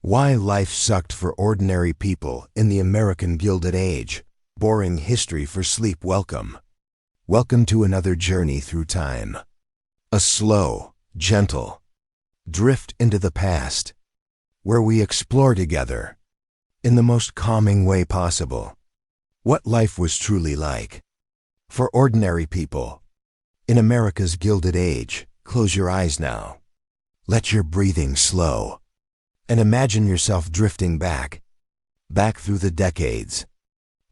Why life sucked for ordinary people in the American Gilded Age. Boring history for sleep. Welcome to another journey through time. A slow, gentle drift into the past, where we explore together, in the most calming way possible, what life was truly like for ordinary people in America's Gilded Age. Close your eyes now. Let your breathing slow, and imagine yourself drifting back through the decades,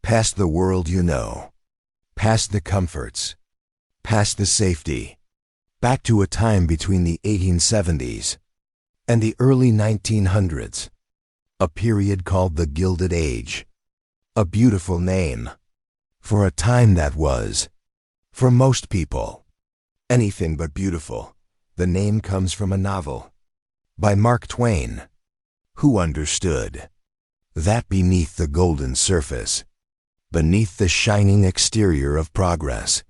past the world you know, past the comforts, past the safety, back to a time between the 1870s and the early 1900s, a period called the Gilded Age. A beautiful name for a time that was, for most people, anything but beautiful. The name comes from a novel by Mark Twain, who understood that beneath the golden surface, beneath the shining exterior of progress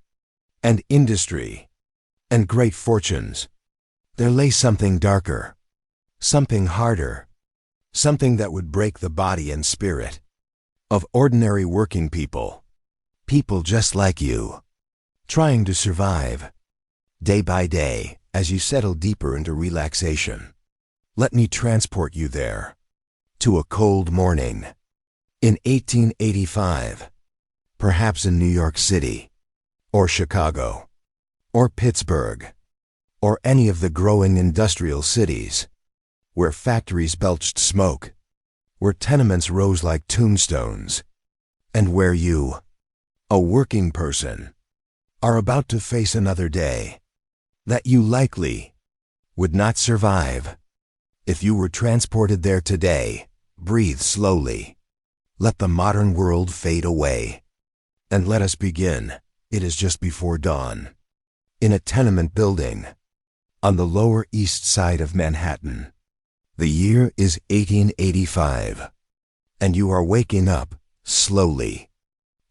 and industry and great fortunes, there lay something darker, something harder, something that would break the body and spirit of ordinary working people, people just like you, trying to survive day by day. As you settle deeper into relaxation, let me transport you there, to a cold morning in 1885, perhaps in New York City, or Chicago, or Pittsburgh, or any of the growing industrial cities, where factories belched smoke, where tenements rose like tombstones, and where you, a working person, are about to face another day that you likely would not survive. If you were transported there today, breathe slowly. Let the modern world fade away, and let us begin. It is just before dawn, in a tenement building on the Lower East Side of Manhattan. The year is 1885, and you are waking up slowly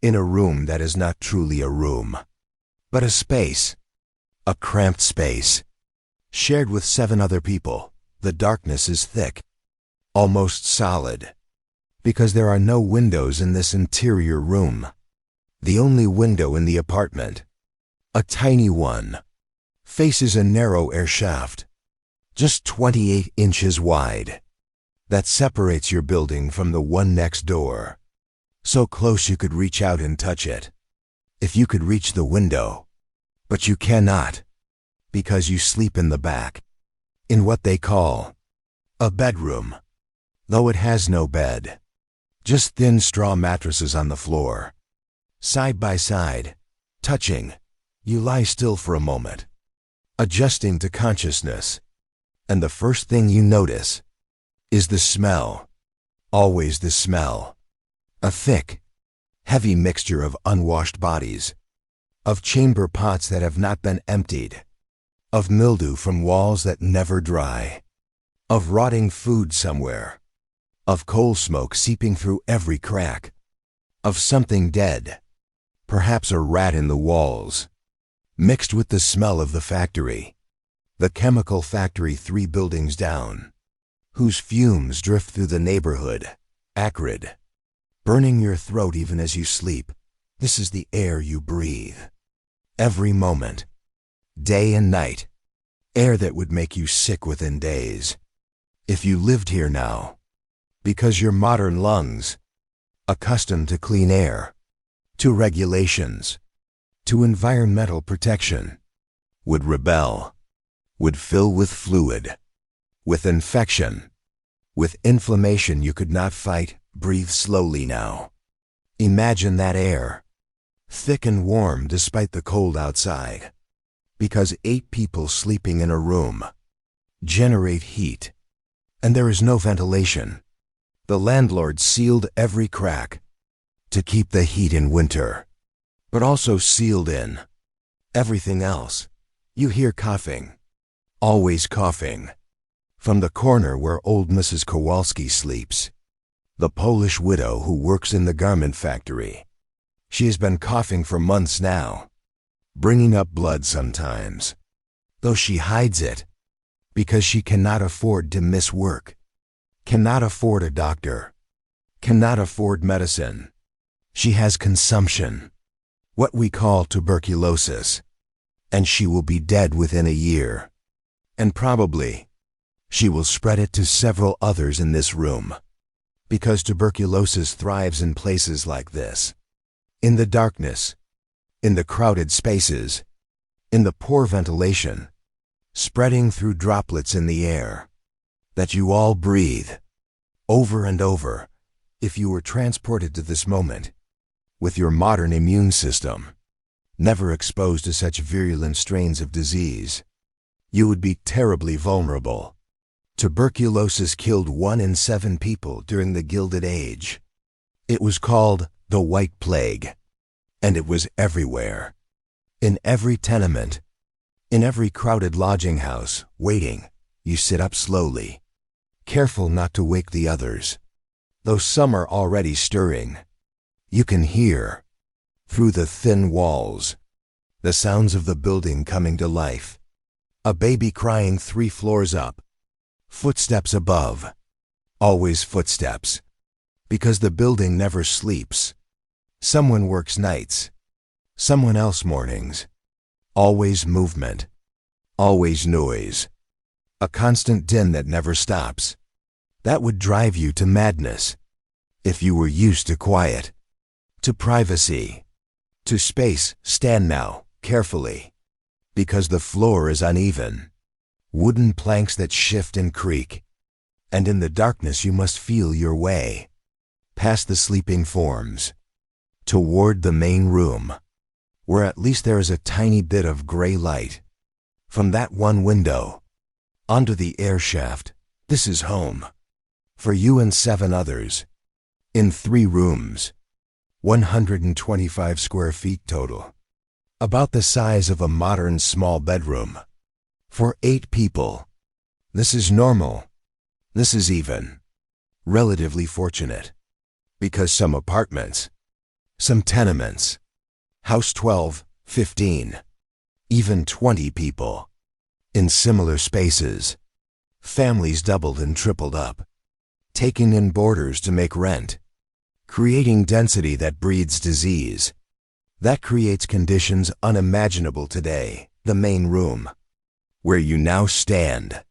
in a room that is not truly a room, but a space. A cramped space, shared with 7 other people. The darkness is thick, almost solid, because there are no windows in this interior room. The only window in the apartment, a tiny one, faces a narrow air shaft, just 28 inches wide, that separates your building from the one next door, so close you could reach out and touch it, if you could reach the window. But you cannot, because you sleep in the back, in what they call a bedroom, though it has no bed, just thin straw mattresses on the floor. Side by side, touching, you lie still for a moment, adjusting to consciousness, and the first thing you notice is the smell, always the smell, a thick, heavy mixture of unwashed bodies, of chamber pots that have not been emptied, of mildew from walls that never dry, of rotting food somewhere, of coal smoke seeping through every crack, of something dead, perhaps a rat in the walls, mixed with the smell of the factory, the chemical factory 3 buildings down, whose fumes drift through the neighborhood, acrid, burning your throat even as you sleep. This is the air you breathe. Every moment, day and night, air that would make you sick within days, if you lived here now, because your modern lungs, accustomed to clean air, to regulations, to environmental protection, would rebel, would fill with fluid, with infection, with inflammation you could not fight. Breathe slowly now. Imagine that air, thick and warm despite the cold outside, because 8 people sleeping in a room generate heat, and there is no ventilation. The landlord sealed every crack to keep the heat in winter, but also sealed in everything else. You hear coughing, always coughing, from the corner where old Mrs. Kowalski sleeps, the Polish widow who works in the garment factory. She has been coughing for months now, bringing up blood sometimes, though she hides it because she cannot afford to miss work. cannot afford a doctor, cannot afford medicine. She has consumption, what we call tuberculosis, and she will be dead within a year. And probably, she will spread it to several others in this room. Because tuberculosis thrives in places like this. In the darkness, in the crowded spaces, in the poor ventilation, spreading through droplets in the air, that you all breathe, over and over. If you were transported to this moment, with your modern immune system, never exposed to such virulent strains of disease, you would be terribly vulnerable. Tuberculosis killed 1 in 7 people during the Gilded Age. It was called the White Plague, and it was everywhere. In every tenement, in every crowded lodging house, waiting, you sit up slowly, careful not to wake the others. Though some are already stirring, you can hear, through the thin walls, the sounds of the building coming to life. A baby crying 3 floors up, footsteps above, always footsteps, because the building never sleeps. Someone works nights, someone else mornings. Always movement, always noise, a constant din that never stops. That would drive you to madness if you were used to quiet, to privacy, to space. Stand now, carefully, because the floor is uneven, wooden planks that shift and creak, and in the darkness you must feel your way, past the sleeping forms, toward the main room, where at least there is a tiny bit of gray light. From that one window, onto the air shaft. This is home. For you and 7 others. In 3 rooms. 125 square feet total. About the size of a modern small bedroom. For 8 people. This is normal. This is even relatively fortunate. Because some apartments, some tenements, house 12, 15, even 20 people. In similar spaces, families doubled and tripled up, taking in boarders to make rent, creating density that breeds disease. That creates conditions unimaginable today. The main room, where you now stand,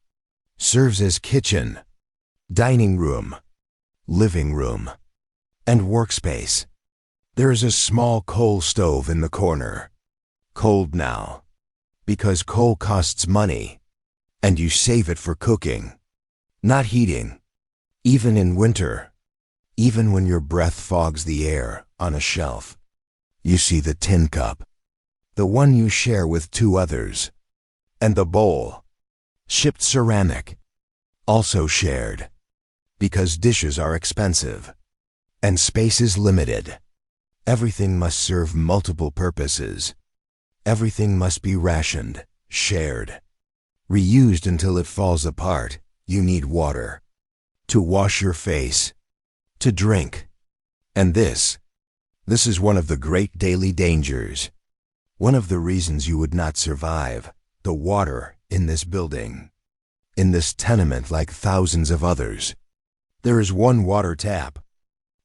serves as kitchen, dining room, living room, and workspace. There is a small coal stove in the corner. Cold now, because coal costs money, and you save it for cooking, not heating. Even in winter, even when your breath fogs the air. On a shelf, you see the tin cup, the one you share with 2 others, and the bowl, shipped ceramic, also shared, because dishes are expensive, and space is limited. Everything must serve multiple purposes. Everything must be rationed, shared, reused until it falls apart. You need water, to wash your face, to drink. And this is one of the great daily dangers. One of the reasons you would not survive. The water in this building, in this tenement like thousands of others. There is one water tap.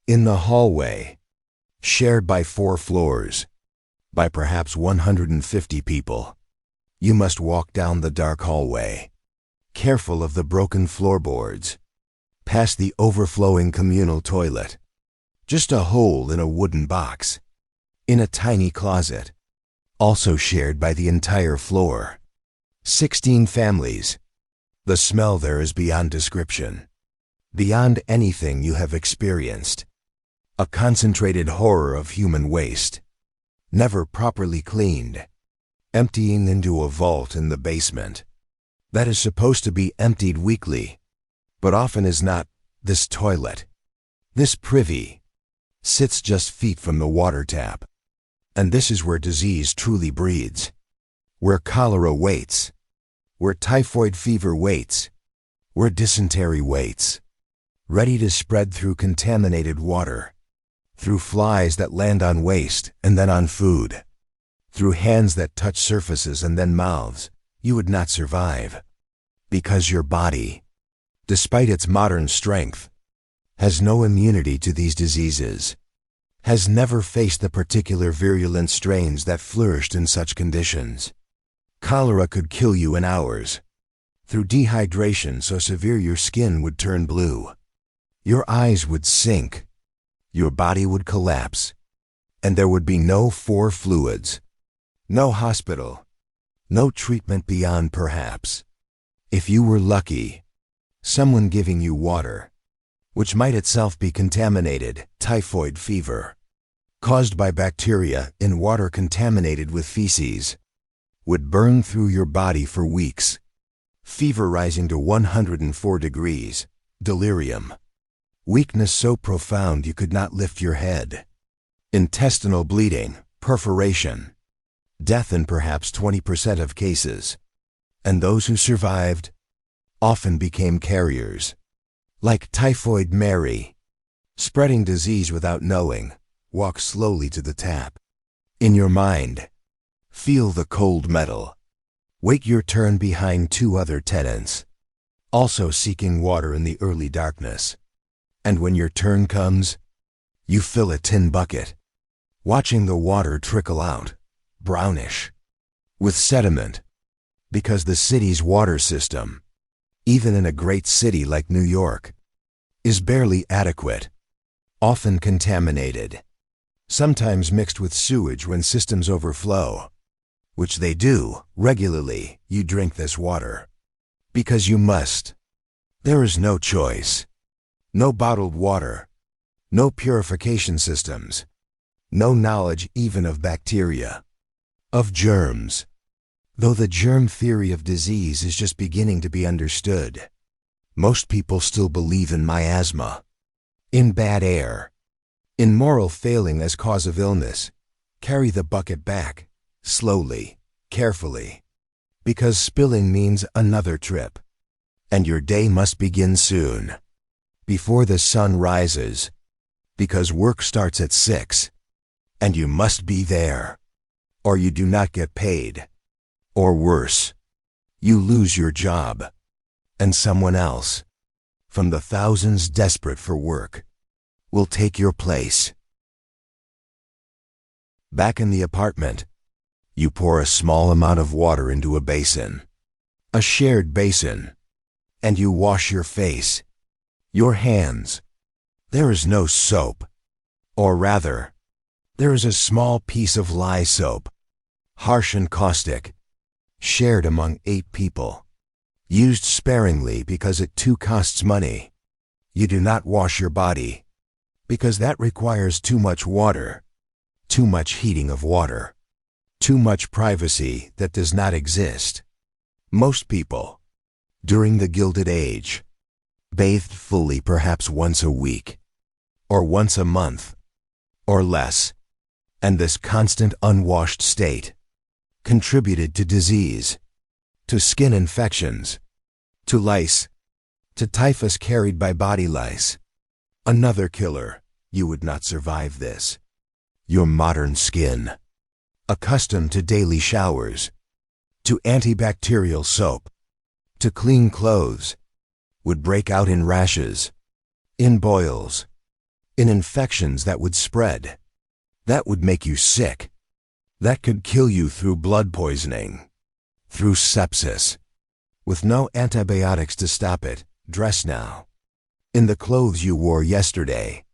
In the hallway, shared by 4 floors, by perhaps 150 people. You must walk down the dark hallway, careful of the broken floorboards, past the overflowing communal toilet. Just a hole in a wooden box, in a tiny closet, also shared by the entire floor. 16 families. The smell there is beyond description, beyond anything you have experienced. A concentrated horror of human waste, never properly cleaned, emptying into a vault in the basement that is supposed to be emptied weekly, but often is not. This toilet, this privy, sits just feet from the water tap. And this is where disease truly breeds, where cholera waits, where typhoid fever waits, where dysentery waits, ready to spread through contaminated water, through flies that land on waste and then on food, through hands that touch surfaces and then mouths. You would not survive, because your body, despite its modern strength, has no immunity to these diseases, has never faced the particular virulent strains that flourished in such conditions. Cholera could kill you in hours, through dehydration so severe your skin would turn blue. Your eyes would sink, your body would collapse, and there would be no four fluids, no hospital, no treatment beyond perhaps, if you were lucky, someone giving you water, which might itself be contaminated, typhoid fever, caused by bacteria in water contaminated with feces, would burn through your body for weeks, fever rising to 104 degrees, delirium, weakness so profound you could not lift your head, intestinal bleeding, perforation, death in perhaps 20% of cases, and those who survived often became carriers, like Typhoid Mary, spreading disease without knowing. Walk slowly to the tap. In your mind, feel the cold metal. Wait your turn behind two other tenants, also seeking water in the early darkness. And when your turn comes, you fill a tin bucket, watching the water trickle out, brownish, with sediment, because the city's water system, even in a great city like New York, is barely adequate, often contaminated, sometimes mixed with sewage when systems overflow, which they do regularly. You drink this water because you must. There is no choice. No bottled water, no purification systems, no knowledge even of bacteria, of germs, though the germ theory of disease is just beginning to be understood. Most people still believe in miasma, in bad air, in moral failing as cause of illness. Carry the bucket back, slowly, carefully, because spilling means another trip, and your day must begin soon, before the sun rises, because work starts at 6, and you must be there, or you do not get paid, or worse, you lose your job, and someone else, from the thousands desperate for work, will take your place. Back in the apartment, you pour a small amount of water into a basin, a shared basin, and you wash your face, your hands. There is no soap, or rather, there is a small piece of lye soap, harsh and caustic, shared among 8 people, used sparingly because it too costs money. You do not wash your body, because that requires too much water, too much heating of water, too much privacy that does not exist. Most people, during the Gilded Age, bathed fully perhaps once a week, or once a month, or less, and this constant unwashed state contributed to disease, to skin infections, to lice, to typhus carried by body lice. Another killer. You would not survive this. Your modern skin, accustomed to daily showers, to antibacterial soap, to clean clothes, would break out in rashes, in boils, in infections that would spread, that would make you sick, that could kill you through blood poisoning, through sepsis, with no antibiotics to stop it. Dress now, in the clothes you wore yesterday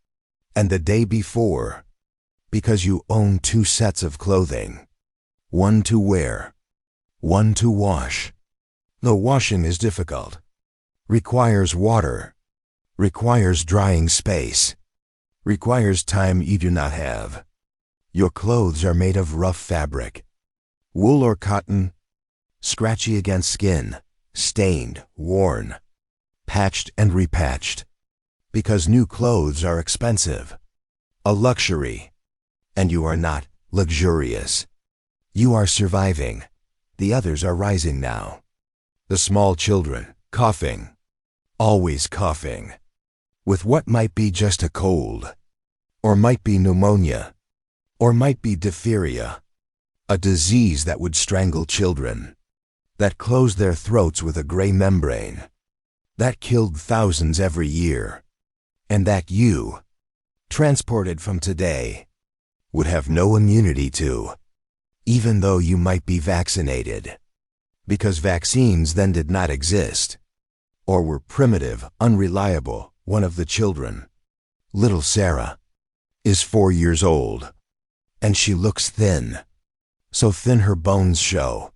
and the day before, because you own 2 sets of clothing, one to wear, one to wash. Though washing is difficult, requires water, requires drying space, requires time you do not have. Your clothes are made of rough fabric, wool or cotton, scratchy against skin, stained, worn, patched and repatched, because new clothes are expensive, a luxury, and you are not luxurious. You are surviving. The others are rising now. The small children, coughing, always coughing, with what might be just a cold, or might be pneumonia, or might be diphtheria, a disease that would strangle children, that closed their throats with a gray membrane, that killed thousands every year, and that you, transported from today, would have no immunity to, even though you might be vaccinated, because vaccines then did not exist, or were primitive, unreliable. One of the children, little Sarah, is 4 years old, and she looks thin, so thin her bones show,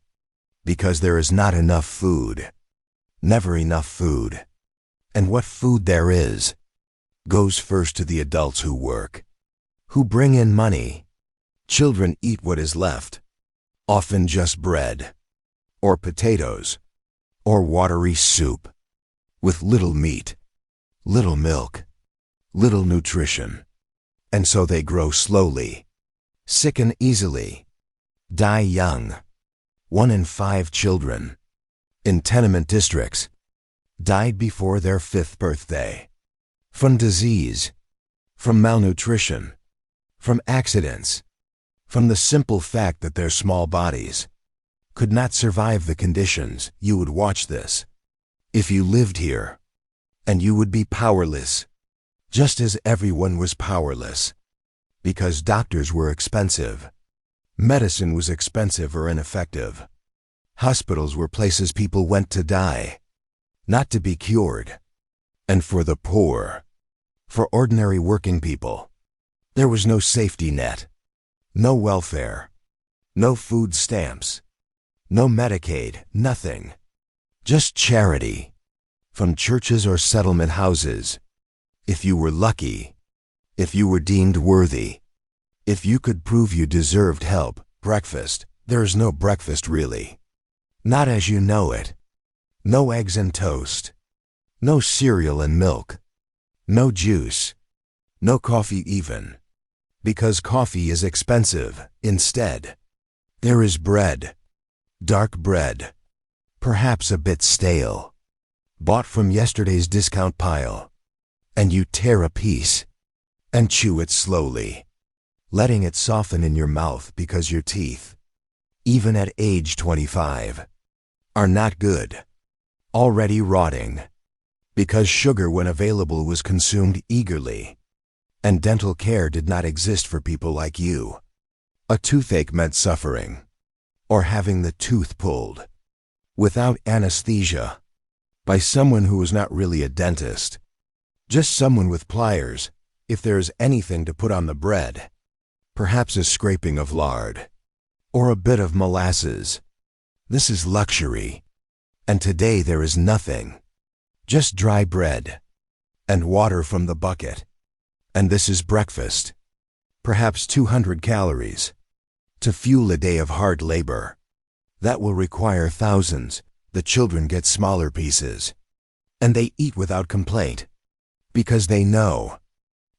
because there is not enough food, never enough food, and what food there is goes first to the adults who work, who bring in money. Children eat what is left, often just bread, or potatoes, or watery soup, with little meat, little milk, little nutrition, and so they grow slowly, sicken easily, die young. 1 in 5 children in tenement districts died before their 5th birthday, from disease, from malnutrition, from accidents, from the simple fact that their small bodies could not survive the conditions. You would watch this if you lived here, and you would be powerless, just as everyone was powerless, because doctors were expensive, medicine was expensive or ineffective. Hospitals were places people went to die, not to be cured. And for the poor, for ordinary working people, there was no safety net, no welfare, no food stamps, no Medicaid, nothing. Just charity, from churches or settlement houses. If you were lucky, if you were deemed worthy, if you could prove you deserved help. Breakfast, there is no breakfast really. Not as you know it. No eggs and toast. No cereal and milk. No juice. No coffee even. Because coffee is expensive. Instead, there is bread. Dark bread. Perhaps a bit stale. Bought from yesterday's discount pile. And you tear a piece and chew it slowly, letting it soften in your mouth because your teeth, even at age 25, are not good, already rotting, because sugar when available was consumed eagerly, and dental care did not exist for people like you. A toothache meant suffering, or having the tooth pulled, without anesthesia, by someone who was not really a dentist, just someone with pliers, if there is anything to put on the bread. Perhaps a scraping of lard, or a bit of molasses. This is luxury, and today there is nothing, just dry bread, and water from the bucket. And this is breakfast, perhaps 200 calories, to fuel a day of hard labor. That will require thousands. The children get smaller pieces, and they eat without complaint, because they know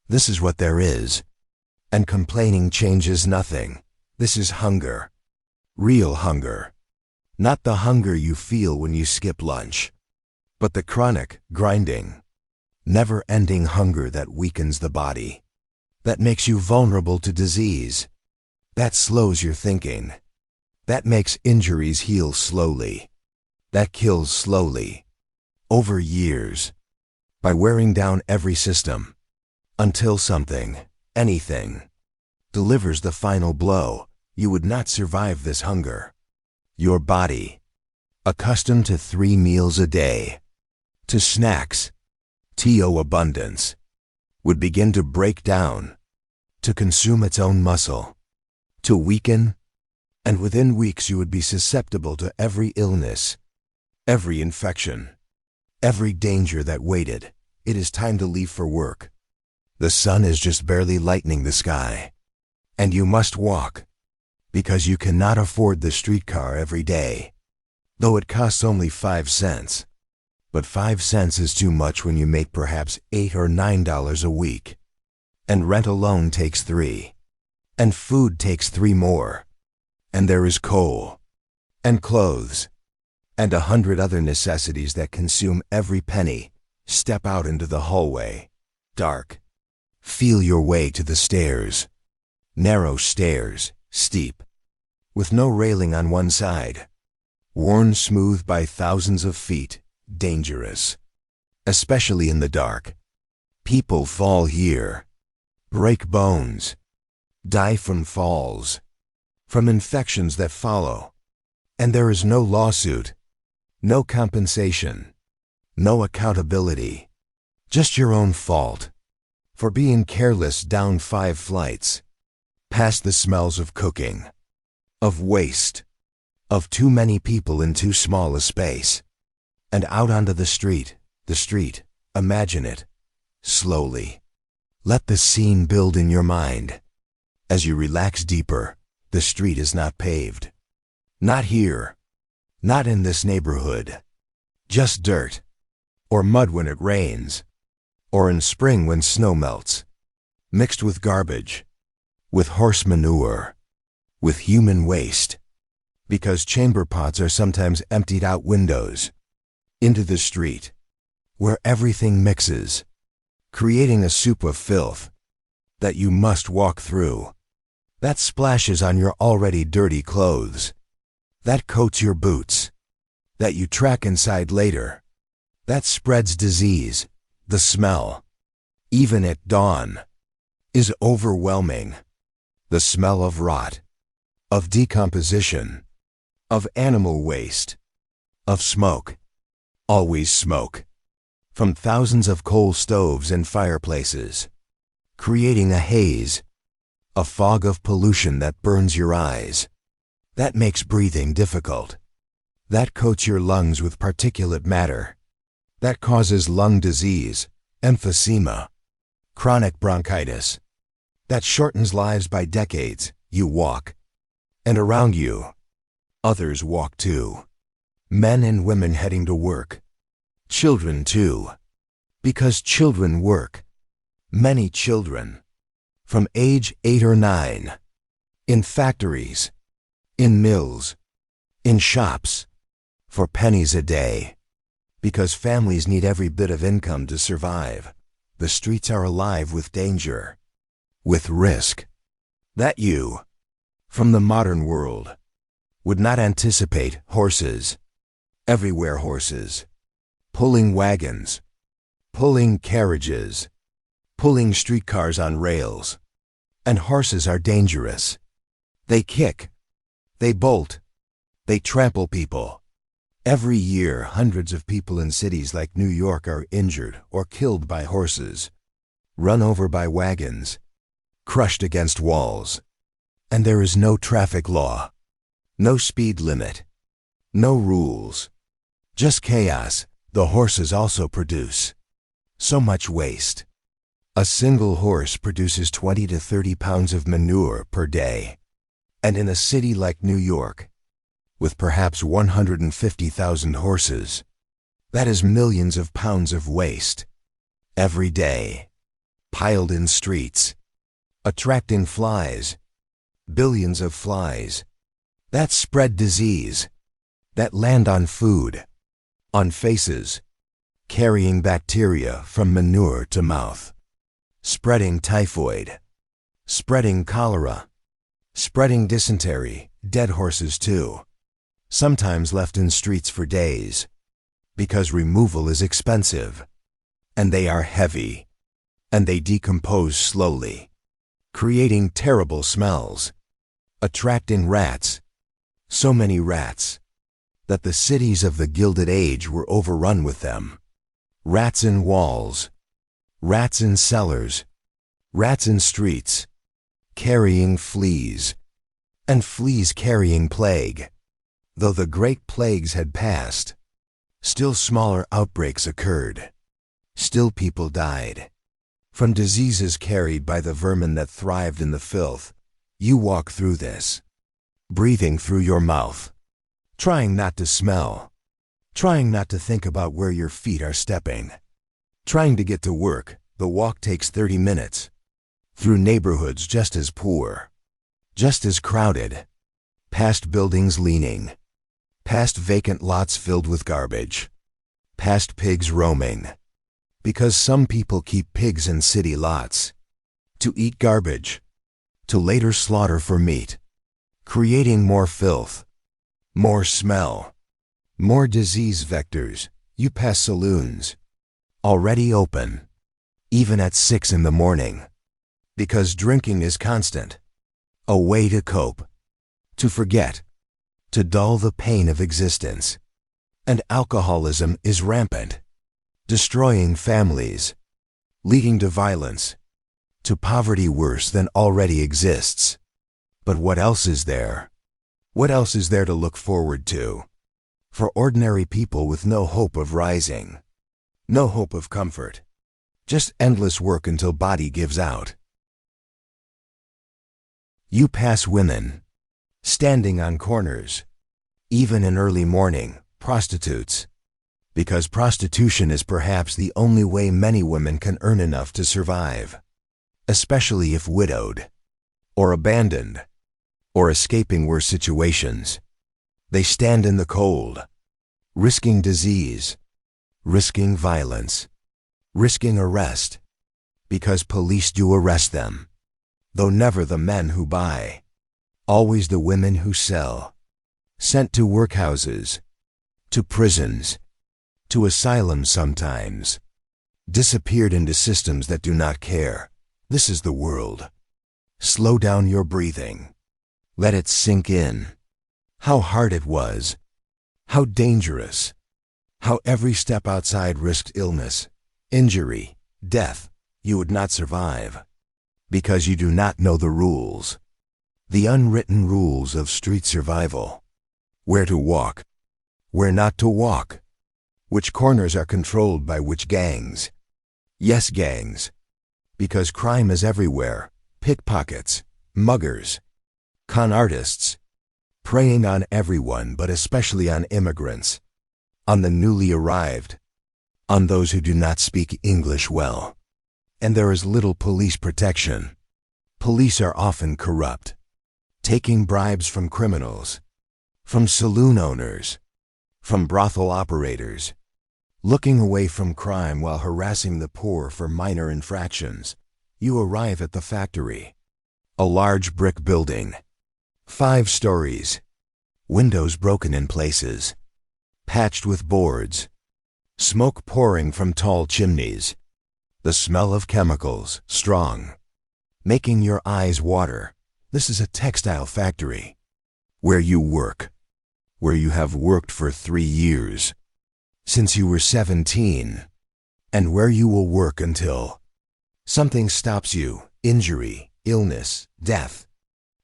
this is what there is. And complaining changes nothing. This is hunger. Real hunger. Not the hunger you feel when you skip lunch, but the chronic, grinding, never-ending hunger that weakens the body, that makes you vulnerable to disease, that slows your thinking, that makes injuries heal slowly, that kills slowly, over years, by wearing down every system, until something, anything, delivers the final blow. You would not survive this hunger. Your body, accustomed to 3 meals a day, to snacks, to abundance, would begin to break down, to consume its own muscle, to weaken, and within weeks you would be susceptible to every illness, every infection, every danger that waited. It is time to leave for work. The sun is just barely lightening the sky, and you must walk, because you cannot afford the streetcar every day, though it costs only 5 cents. But 5 cents is too much when you make perhaps $8 or $9 a week, and rent alone takes 3, and food takes 3 more, and there is coal, and clothes, and 100 other necessities that consume every penny. Step out into the hallway, dark. Feel your way to the stairs, narrow stairs, steep, with no railing on one side, worn smooth by thousands of feet, dangerous. especially in the dark. People fall here, break bones, die from falls, from infections that follow. And there is no lawsuit, no compensation, no accountability, just your own fault for being careless down 5 flights, past the smells of cooking, of waste, of too many people in too small a space, and out onto the street, imagine it, slowly. Let the scene build in your mind. As you relax deeper, the street is not paved. Not here, not in this neighborhood. Just dirt, or mud when it rains, or in spring when snow melts, mixed with garbage, with horse manure, with human waste, because chamber pots are sometimes emptied out windows, into the street, where everything mixes, creating a soup of filth that you must walk through, that splashes on your already dirty clothes, that coats your boots, that you track inside later, that spreads disease. The smell, even at dawn, is overwhelming. The smell of rot, of decomposition, of animal waste, of smoke, always smoke, from thousands of coal stoves and fireplaces, creating a haze, a fog of pollution that burns your eyes, that makes breathing difficult, that coats your lungs with particulate matter, that causes lung disease, emphysema, chronic bronchitis, that shortens lives by decades. You walk, and around you, others walk too. Men and women heading to work. Children too, because children work. Many children, from age 8 or 9, in factories, in mills, in shops, for pennies a day. Because families need every bit of income to survive. The streets are alive with danger, with risk, that you, from the modern world, would not anticipate. Horses, everywhere horses, pulling wagons, pulling carriages, pulling streetcars on rails. And horses are dangerous. They kick, they bolt, they trample people. Every year, hundreds of people in cities like New York are injured or killed by horses, run over by wagons, crushed against walls. And there is no traffic law, no speed limit, no rules, just chaos. The horses also produce so much waste. A single horse produces 20 to 30 pounds of manure per day. And in a city like New York, with perhaps 150,000 horses, that is millions of pounds of waste, every day, piled in streets, attracting flies, billions of flies, that spread disease, that land on food, on faces, carrying bacteria from manure to mouth, spreading typhoid, spreading cholera, spreading dysentery. Dead horses too, sometimes left in streets for days, because removal is expensive, and they are heavy, and they decompose slowly, creating terrible smells, attracting rats, so many rats, that the cities of the Gilded Age were overrun with them. Rats in walls, rats in cellars, rats in streets, carrying fleas, and fleas carrying plague. Though the great plagues had passed, still smaller outbreaks occurred. Still people died from diseases carried by the vermin that thrived in the filth. You walk through this, breathing through your mouth, trying not to smell, trying not to think about where your feet are stepping, trying to get to work. The walk takes 30 minutes, through neighborhoods just as poor, just as crowded, past buildings leaning, past vacant lots filled with garbage, past pigs roaming, because some people keep pigs in city lots, to eat garbage, to later slaughter for meat, creating more filth, more smell, more disease vectors. You pass saloons, already open, even at 6 in the morning, because drinking is constant, a way to cope, to forget, to dull the pain of existence. And alcoholism is rampant, destroying families, leading to violence, to poverty worse than already exists. But what else is there? What else is there to look forward to? For ordinary people with no hope of rising, no hope of comfort, just endless work until body gives out. You pass women, standing on corners, even in early morning, prostitutes, because prostitution is perhaps the only way many women can earn enough to survive, especially if widowed, or abandoned, or escaping worse situations. They stand in the cold, risking disease, risking violence, risking arrest, because police do arrest them, though never the men who buy, always the women who sell, sent to workhouses, to prisons, to asylums sometimes, disappeared into systems that do not care. This is the world. Slow down your breathing. Let it sink in. How hard it was. How dangerous. How every step outside risked illness, injury, death. You would not survive, because you do not know the rules. The unwritten rules of street survival. Where to walk, where not to walk, which corners are controlled by which gangs. Yes, gangs, because crime is everywhere. Pickpockets, muggers, con artists, preying on everyone but especially on immigrants, on the newly arrived, on those who do not speak English well. And there is little police protection. Police are often corrupt, taking bribes from criminals, from saloon owners, from brothel operators, looking away from crime while harassing the poor for minor infractions. You arrive at the factory, a large brick building, 5 stories, windows broken in places, patched with boards, smoke pouring from tall chimneys, the smell of chemicals strong, making your eyes water. This is a textile factory, where you work, where you have worked for 3 years, since you were 17, and where you will work until something stops you, injury, illness, death,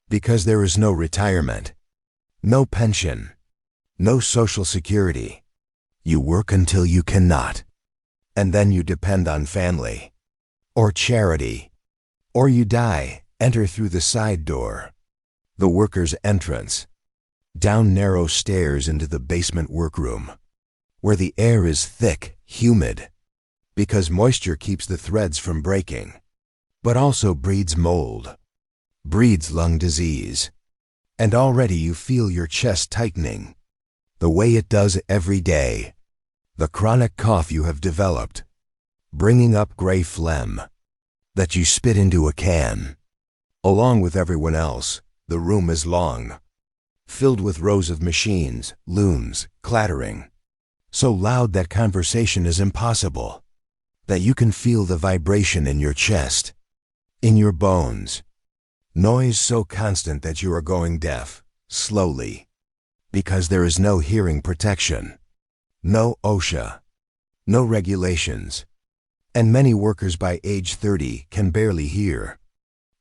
because there is no retirement, no pension, no social security. You work until you cannot, and then you depend on family, or charity, or you die. Enter through the side door, the worker's entrance, down narrow stairs into the basement workroom, where the air is thick, humid, because moisture keeps the threads from breaking, but also breeds mold, breeds lung disease, and already you feel your chest tightening, the way it does every day, the chronic cough you have developed, bringing up gray phlegm, that you spit into a can. Along with everyone else, the room is long, filled with rows of machines, looms, clattering, so loud that conversation is impossible, that you can feel the vibration in your chest, in your bones, noise so constant that you are going deaf, slowly, because there is no hearing protection, no OSHA, no regulations, and many workers by age 30 can barely hear,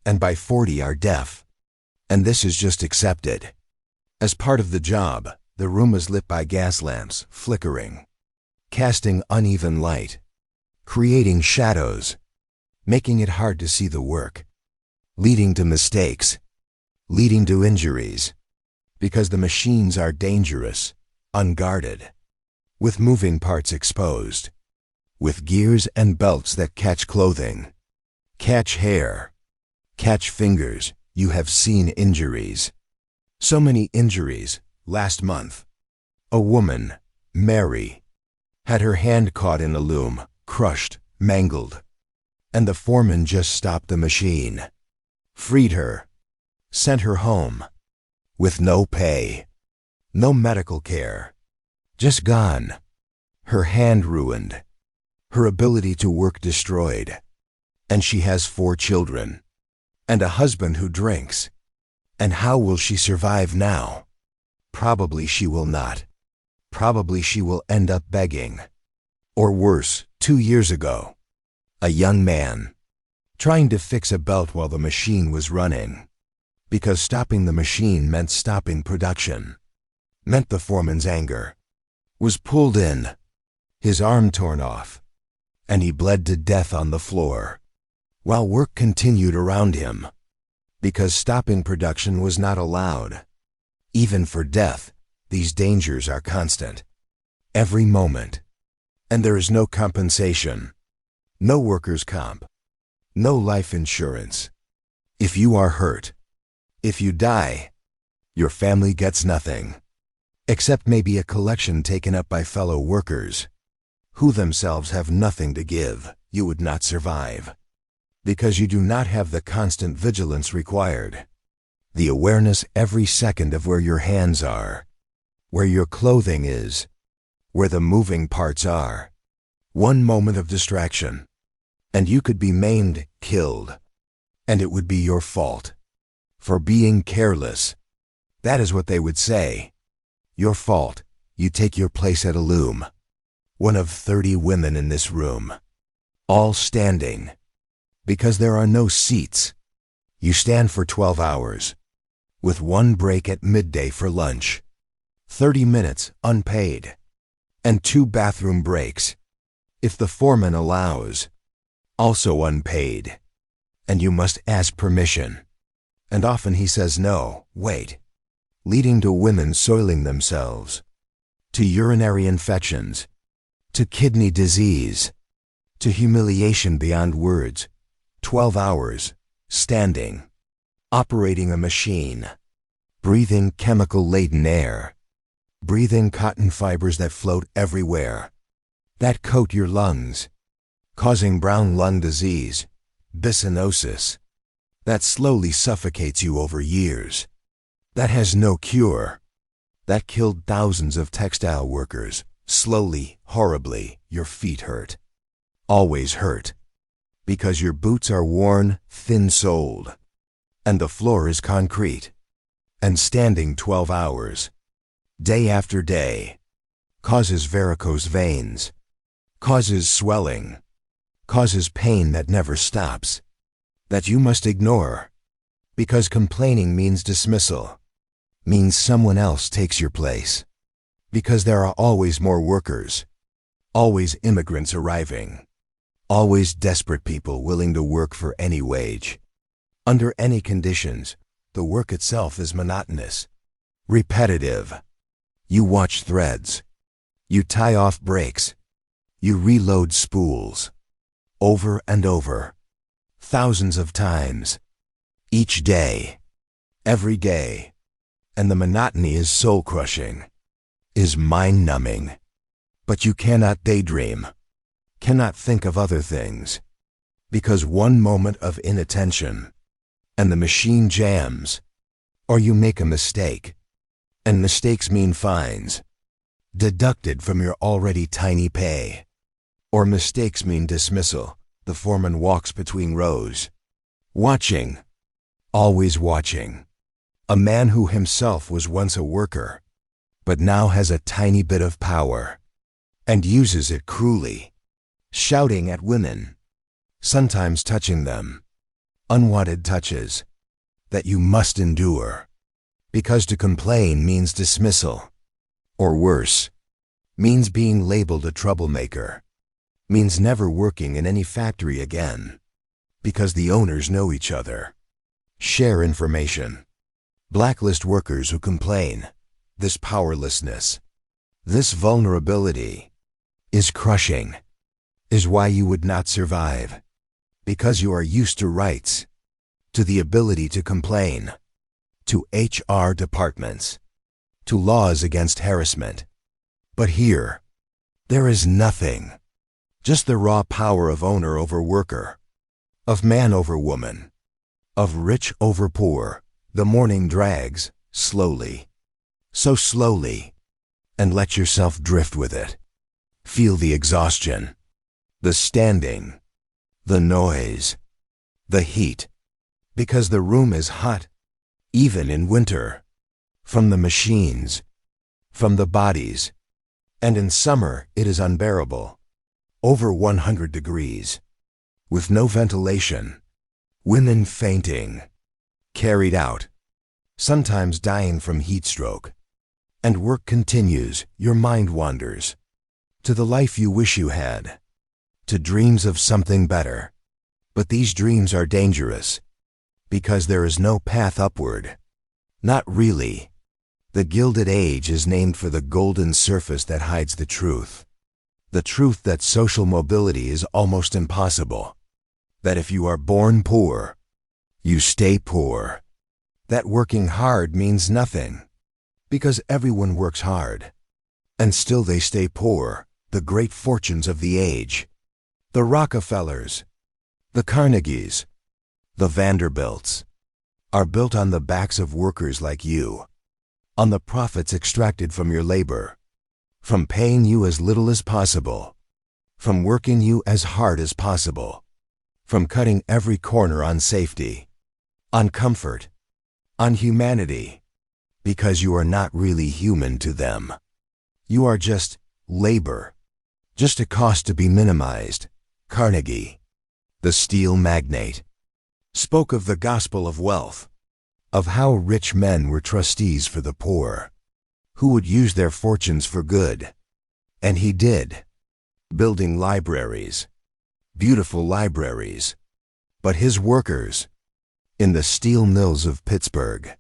and by 40 are deaf, and this is just accepted. As part of the job, the room is lit by gas lamps, flickering, casting uneven light, creating shadows, making it hard to see the work, leading to mistakes, leading to injuries, because the machines are dangerous, unguarded, with moving parts exposed, with gears and belts that catch clothing, catch hair, catch fingers. You have seen injuries. So many injuries. Last month, a woman, Mary, had her hand caught in a loom, crushed, mangled, and the foreman just stopped the machine, freed her, sent her home, with no pay, no medical care, just gone, her hand ruined, her ability to work destroyed. And she has 4 children. And a husband who drinks. And how will she survive now? Probably she will not. Probably she will end up begging. Or worse, 2 years ago, a young man trying to fix a belt while the machine was running. Because stopping the machine meant stopping production. Meant the foreman's anger. Was pulled in, his arm torn off, and he bled to death on the floor, while work continued around him. Because stopping production was not allowed. Even for death, these dangers are constant. Every moment. And there is no compensation. No workers' comp. No life insurance. If you are hurt, if you die, your family gets nothing. Except maybe a collection taken up by fellow workers, who themselves have nothing to give. You would not survive. Because you do not have the constant vigilance required. The awareness every second of where your hands are, where your clothing is, where the moving parts are. One moment of distraction, and you could be maimed, killed. And it would be your fault. For being careless. That is what they would say. Your fault. You take your place at a loom. One of 30 women in this room. All standing. Because there are no seats. You stand for 12 hours. With 1 break at midday for lunch. 30 minutes unpaid. And 2 bathroom breaks. If the foreman allows. Also unpaid. And you must ask permission. And often he says no, wait. Leading to women soiling themselves. To urinary infections. To kidney disease. To humiliation beyond words. 12 hours, standing. Operating a machine. Breathing chemical-laden air. Breathing cotton fibers that float everywhere. That coat your lungs. Causing brown lung disease. Bisonosis. That slowly suffocates you over years. That has no cure. That killed thousands of textile workers. Slowly, horribly, your feet hurt. Always hurt. Because your boots are worn, thin-soled. And the floor is concrete. And standing 12 hours. Day after day. Causes varicose veins. Causes swelling. Causes pain that never stops. That you must ignore. Because complaining means dismissal. Means someone else takes your place. Because there are always more workers. Always immigrants arriving. Always desperate people willing to work for any wage. Under any conditions, the work itself is monotonous. Repetitive. You watch threads. You tie off brakes. You reload spools. Over and over. Thousands of times. Each day. Every day. And the monotony is soul-crushing. Is mind-numbing. But you cannot daydream. Cannot think of other things. Because one moment of inattention. And the machine jams. Or you make a mistake. And mistakes mean fines. Deducted from your already tiny pay. Or mistakes mean dismissal. The foreman walks between rows. Watching. Always watching. A man who himself was once a worker, but now has a tiny bit of power, and uses it cruelly. Shouting at women. Sometimes touching them. Unwanted touches. That you must endure. Because to complain means dismissal. Or worse. Means being labeled a troublemaker. Means never working in any factory again. Because the owners know each other. Share information. Blacklist workers who complain. This powerlessness. This vulnerability. Is crushing. Is why you would not survive. Because you are used to rights. To the ability to complain. To HR departments. To laws against harassment. But here, there is nothing. Just the raw power of owner over worker. Of man over woman. Of rich over poor. The morning drags, slowly. So slowly. And let yourself drift with it. Feel the exhaustion. The standing, the noise, the heat, because the room is hot, even in winter, from the machines, from the bodies, and in summer it is unbearable, over 100 degrees, with no ventilation, women fainting, carried out, sometimes dying from heat stroke. And work continues, your mind wanders, to the life you wish you had, to dreams of something better. But these dreams are dangerous, because there is no path upward. Not really. The Gilded Age is named for the golden surface that hides the truth that social mobility is almost impossible, that if you are born poor, you stay poor, that working hard means nothing, because everyone works hard, and still they stay poor. The great fortunes of the age, the Rockefellers, the Carnegies, the Vanderbilts, are built on the backs of workers like you, on the profits extracted from your labor, from paying you as little as possible, from working you as hard as possible, from cutting every corner on safety, on comfort, on humanity, because you are not really human to them. You are just labor, just a cost to be minimized. Carnegie, the steel magnate, spoke of the gospel of wealth, of how rich men were trustees for the poor, who would use their fortunes for good. And he did, building libraries, beautiful libraries. But his workers, in the steel mills of Pittsburgh,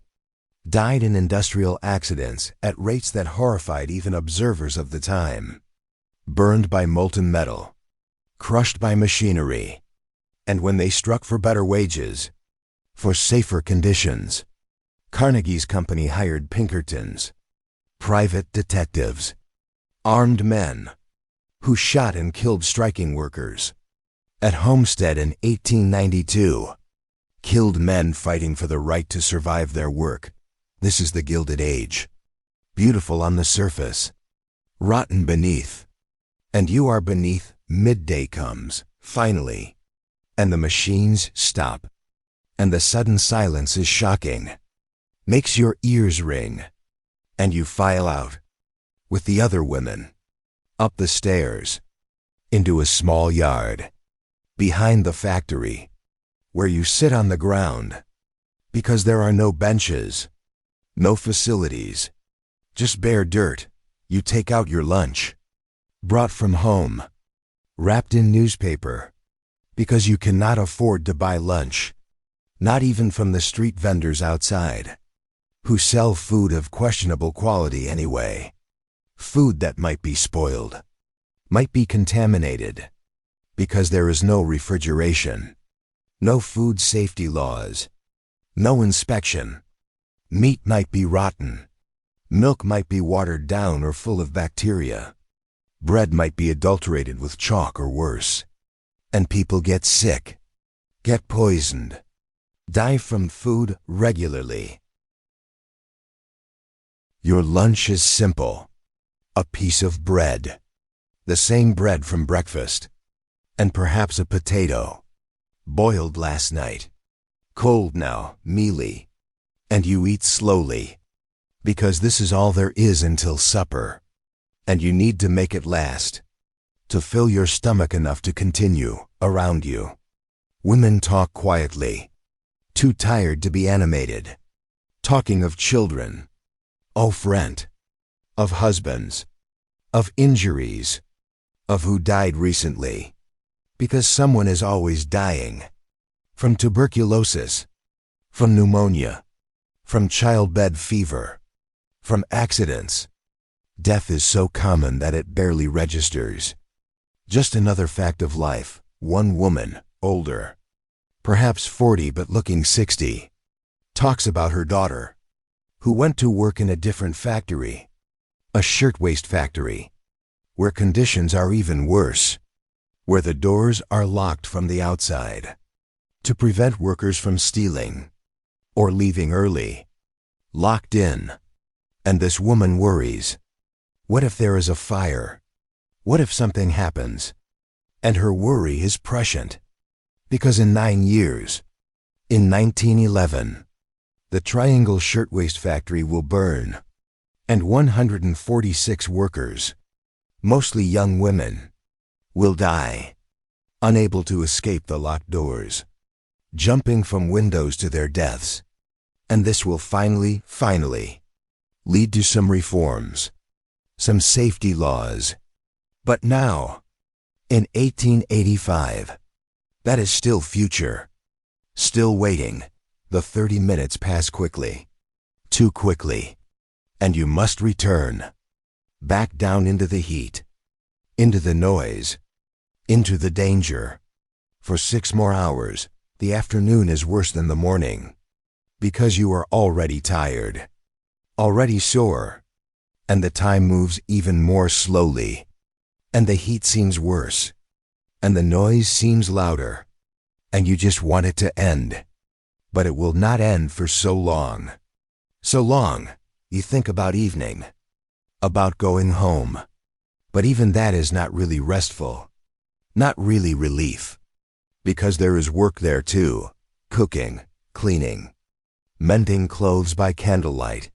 died in industrial accidents at rates that horrified even observers of the time, burned by molten metal, crushed by machinery, and when they struck for better wages, for safer conditions, Carnegie's company hired Pinkertons, private detectives, armed men, who shot and killed striking workers. At Homestead in 1892, killed men fighting for the right to survive their work. This is the Gilded Age, beautiful on the surface, rotten beneath. And you are beneath. Midday comes, finally, and the machines stop, and the sudden silence is shocking, makes your ears ring, and you file out, with the other women, up the stairs, into a small yard, behind the factory, where you sit on the ground, because there are no benches, no facilities, just bare dirt. You take out your lunch, brought from home, wrapped in newspaper, because you cannot afford to buy lunch, not even from the street vendors outside, who sell food of questionable quality anyway, food that might be spoiled, might be contaminated, because there is no refrigeration, no food safety laws, no inspection. Meat might be rotten, milk might be watered down or full of bacteria, bread might be adulterated with chalk or worse, and people get sick, get poisoned, die from food regularly. Your lunch is simple, a piece of bread, the same bread from breakfast, and perhaps a potato, boiled last night, cold now, mealy, and you eat slowly, because this is all there is until supper, and you need to make it last, to fill your stomach enough to continue. Around you, women talk quietly, too tired to be animated, talking of children, of rent, of husbands, of injuries, of who died recently, because someone is always dying, from tuberculosis, from pneumonia, from childbed fever, from accidents. Death is so common that it barely registers. Just another fact of life. One woman, older, perhaps 40 but looking 60, talks about her daughter, who went to work in a different factory, a shirtwaist factory, where conditions are even worse, where the doors are locked from the outside, to prevent workers from stealing or leaving early, locked in. And this woman worries. What if there is a fire? What if something happens? And her worry is prescient, because in 9 years, in 1911, the Triangle Shirtwaist Factory will burn, and 146 workers, mostly young women, will die, unable to escape the locked doors, jumping from windows to their deaths. And this will finally lead to some reforms, some safety laws. But now, in 1885, that is still future, still waiting. The 30 minutes pass quickly, too quickly, and you must return, back down into the heat, into the noise, into the danger. For 6 more hours, the afternoon is worse than the morning, because you are already tired, already sore, and the time moves even more slowly, and the heat seems worse, and the noise seems louder, and you just want it to end. But it will not end for so long. So long, you think about evening, about going home. But even that is not really restful, not really relief, because there is work there too, cooking, cleaning, mending clothes by candlelight,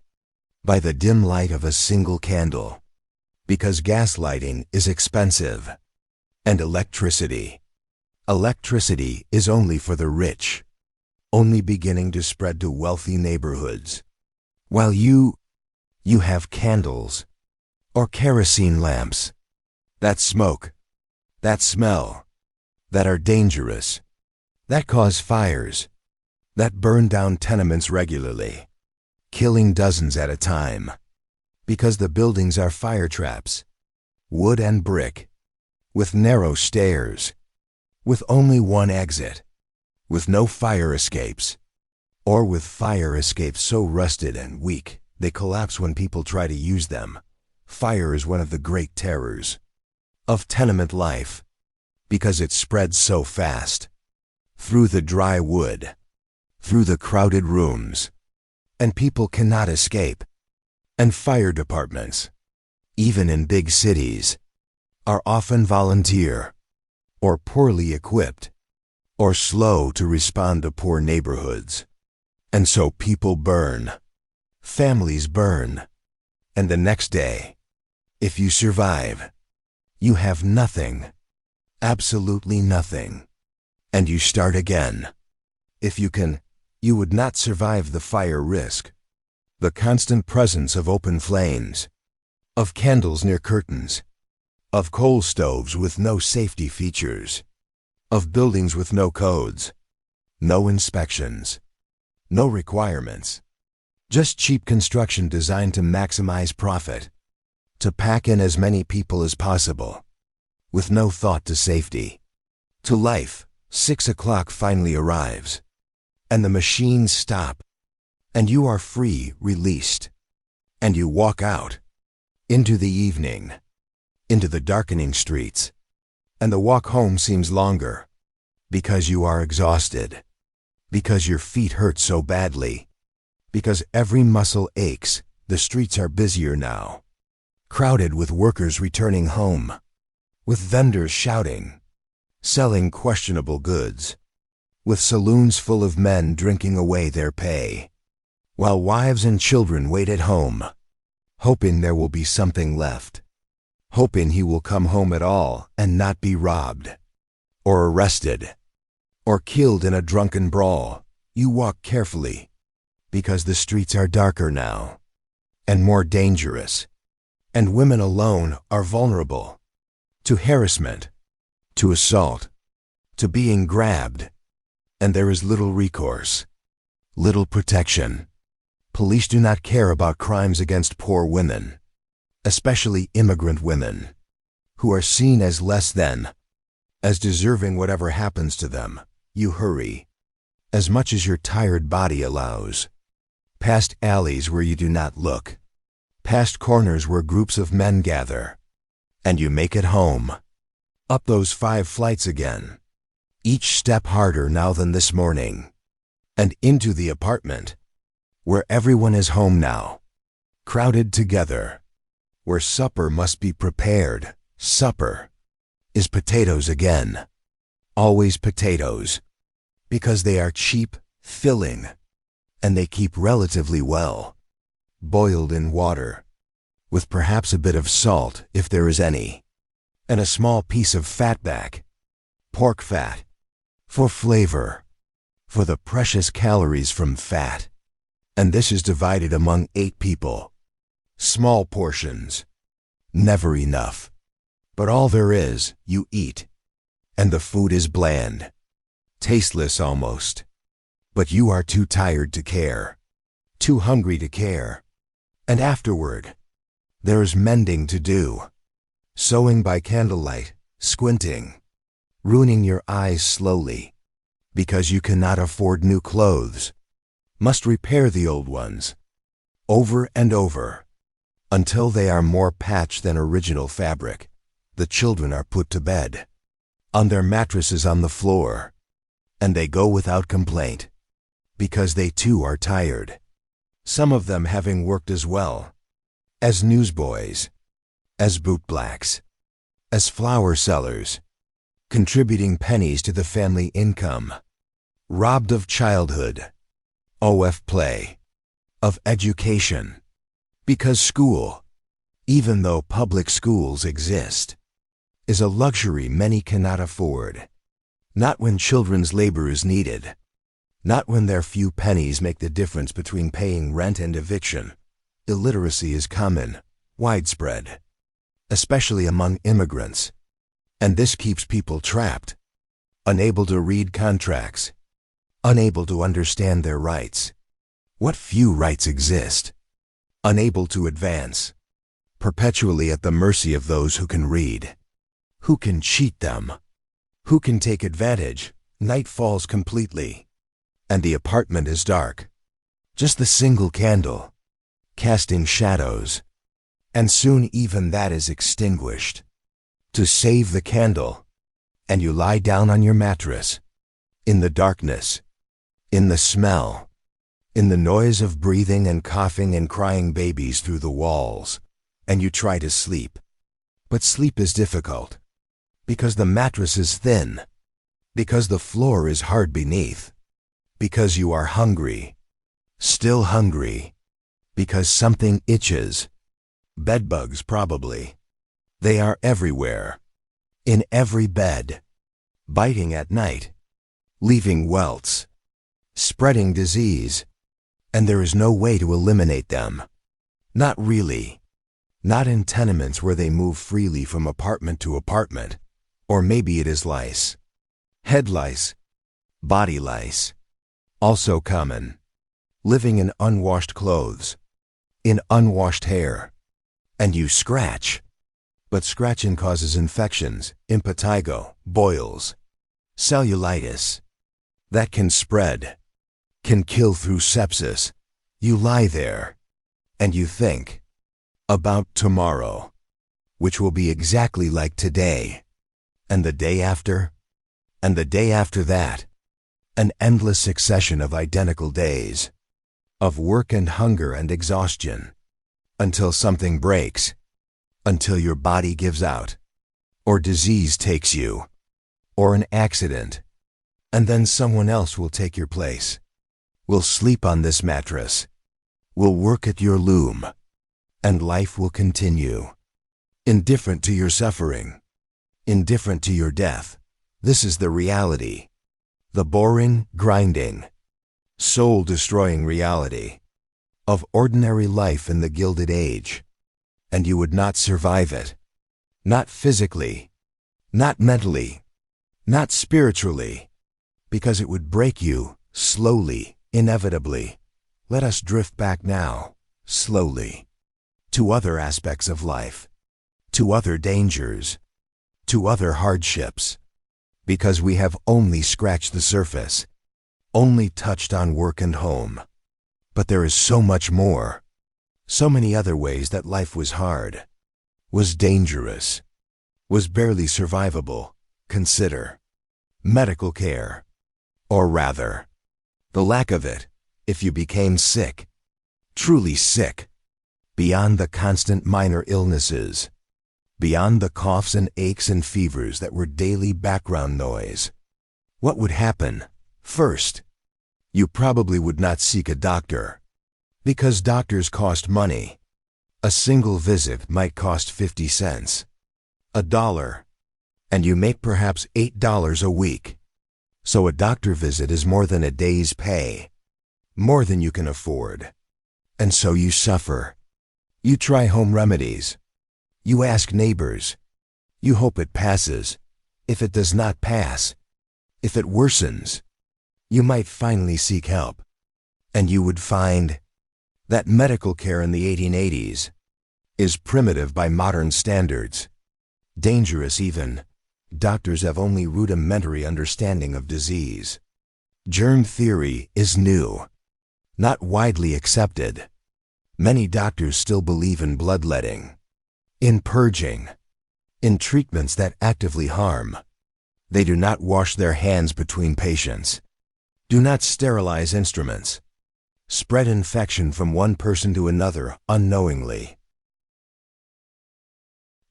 by the dim light of a single candle, because gaslighting is expensive, and electricity is only for the rich, only beginning to spread to wealthy neighborhoods, while you have candles or kerosene lamps that smoke, that smell, that are dangerous, that cause fires, that burn down tenements regularly, killing dozens at a time, because the buildings are fire traps, wood and brick, with narrow stairs, with only one exit, with no fire escapes, or with fire escapes so rusted and weak they collapse when people try to use them. Fire is one of the great terrors of tenement life, because it spreads so fast, through the dry wood, through the crowded rooms, and people cannot escape. And fire departments, even in big cities, are often volunteer, or poorly equipped, or slow to respond to poor neighborhoods. And so people burn, families burn, and the next day, if you survive, you have nothing, absolutely nothing, and you start again. If you can, you would not survive the fire risk, the constant presence of open flames, of candles near curtains, of coal stoves with no safety features, of buildings with no codes, no inspections, no requirements, just cheap construction designed to maximize profit, to pack in as many people as possible, with no thought to safety, to life. 6 o'clock finally arrives, and the machines stop, and you are free, released, and you walk out, into the evening, into the darkening streets, and the walk home seems longer, because you are exhausted, because your feet hurt so badly, because every muscle aches. The streets are busier now, crowded with workers returning home, with vendors shouting, selling questionable goods, with saloons full of men drinking away their pay, while wives and children wait at home, hoping there will be something left, hoping he will come home at all and not be robbed, or arrested, or killed in a drunken brawl. You walk carefully, because the streets are darker now, and more dangerous, and women alone are vulnerable to harassment, to assault, to being grabbed, and there is little recourse, little protection. Police do not care about crimes against poor women, especially immigrant women, who are seen as less than, as deserving whatever happens to them. You hurry, as much as your tired body allows, past alleys where you do not look, past corners where groups of men gather, and you make it home, up those 5 flights again, each step harder now than this morning, and into the apartment, where everyone is home now, crowded together, where supper must be prepared, supper, is potatoes again. Always potatoes. Because they are cheap, filling, and they keep relatively well. Boiled in water, with perhaps a bit of salt if there is any, and a small piece of fatback, pork fat, for flavor, for the precious calories from fat. And this is divided among 8 people. Small portions. Never enough. But all there is, you eat. And the food is bland. Tasteless almost. But you are too tired to care. Too hungry to care. And afterward, there's mending to do. Sewing by candlelight, squinting. Ruining your eyes slowly. Because you cannot afford new clothes. Must repair the old ones. Over and over. Until they are more patched than original fabric. The children are put to bed. On their mattresses on the floor. And they go without complaint. Because they too are tired. Some of them having worked as well. As newsboys. As bootblacks. As flower sellers. Contributing pennies to the family income. Robbed of childhood. OF play. Of education. Because school, even though public schools exist, is a luxury many cannot afford. Not when children's labor is needed. Not when their few pennies make the difference between paying rent and eviction. Illiteracy is common, widespread, especially among immigrants. And this keeps people trapped, unable to read contracts, unable to understand their rights. What few rights exist. Unable to advance, perpetually at the mercy of those who can read, who can cheat them, who can take advantage. Night falls completely, and the apartment is dark. Just the single candle, casting shadows, and soon even that is extinguished. To save the candle, and you lie down on your mattress, in the darkness, in the smell, in the noise of breathing and coughing and crying babies through the walls, and you try to sleep. But sleep is difficult, because the mattress is thin, because the floor is hard beneath, because you are hungry, still hungry, because something itches. Bedbugs probably. They are everywhere, in every bed, biting at night, leaving welts, spreading disease. And there is no way to eliminate them. Not really. Not in tenements where they move freely from apartment to apartment. Or maybe it is lice. Head lice. Body lice. Also common. Living in unwashed clothes. In unwashed hair. And you scratch. But scratching causes infections, impetigo, boils, cellulitis. That can spread. Can kill through sepsis. You lie there, and you think about tomorrow, which will be exactly like today, and the day after, and the day after that, an endless succession of identical days, of work and hunger and exhaustion, until something breaks, until your body gives out, or disease takes you, or an accident, and then someone else will take your place. Will sleep on this mattress, will work at your loom, and life will continue. Indifferent to your suffering, indifferent to your death. This is the reality. The boring, grinding, soul-destroying reality of ordinary life in the Gilded Age. And you would not survive it. Not physically, not mentally, not spiritually, because it would break you slowly. Inevitably, let us drift back now, slowly, to other aspects of life, to other dangers, to other hardships, because we have only scratched the surface, only touched on work and home. But there is so much more, so many other ways that life was hard, was dangerous, was barely survivable. Consider medical care, or rather, the lack of it, if you became sick, truly sick, beyond the constant minor illnesses, beyond the coughs and aches and fevers that were daily background noise. What would happen? First, you probably would not seek a doctor, because doctors cost money. A single visit might cost 50 cents, $1, and you make perhaps $8 a week. So a doctor visit is more than a day's pay, more than you can afford. And so you suffer. You try home remedies. You ask neighbors. You hope it passes. If it does not pass, if it worsens, you might finally seek help. And you would find that medical care in the 1880s is primitive by modern standards, dangerous even. Doctors have only rudimentary understanding of disease. Germ theory is new, not widely accepted. Many doctors still believe in bloodletting, in purging, in treatments that actively harm. They do not wash their hands between patients, do not sterilize instruments, spread infection from one person to another unknowingly.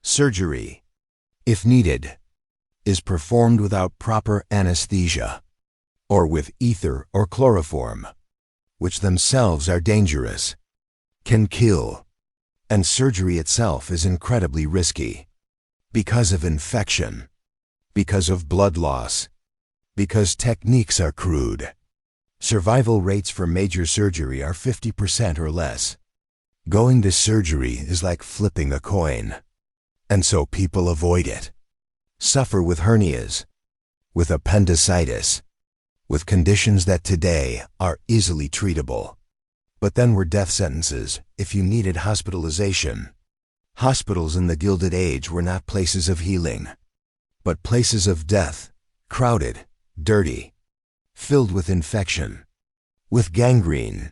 Surgery, if needed, is performed without proper anesthesia, or with ether or chloroform, which themselves are dangerous, can kill, and surgery itself is incredibly risky, because of infection, because of blood loss, because techniques are crude. Survival rates for major surgery are 50% or less. Going to surgery is like flipping a coin, and so people avoid it. Suffer with hernias, with appendicitis, with conditions that today are easily treatable, but then were death sentences if you needed hospitalization. Hospitals in the Gilded Age were not places of healing, but places of death, crowded, dirty, filled with infection, with gangrene,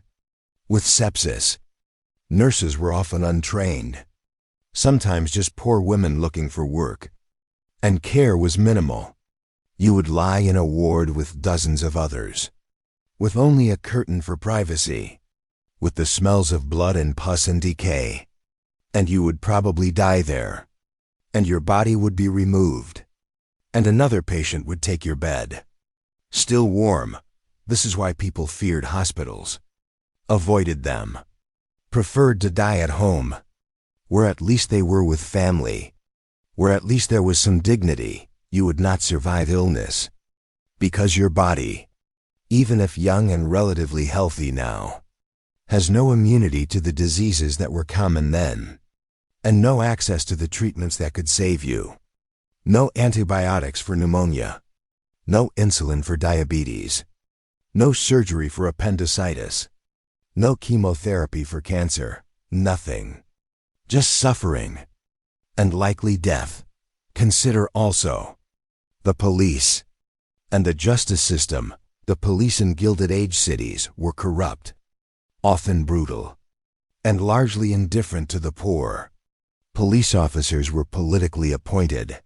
with sepsis. Nurses were often untrained, sometimes just poor women looking for work, and care was minimal. You would lie in a ward with dozens of others, with only a curtain for privacy, with the smells of blood and pus and decay, and you would probably die there, and your body would be removed, and another patient would take your bed. Still warm. This is why people feared hospitals, avoided them, preferred to die at home, where at least they were with family, where at least there was some dignity. You would not survive illness, because your body, even if young and relatively healthy now, has no immunity to the diseases that were common then, and no access to the treatments that could save you. No antibiotics for pneumonia, no insulin for diabetes, no surgery for appendicitis, no chemotherapy for cancer, nothing. Just suffering, and likely death. Consider also the police and the justice system. The police in Gilded Age cities were corrupt, often brutal, and largely indifferent to the poor. Police officers were politically appointed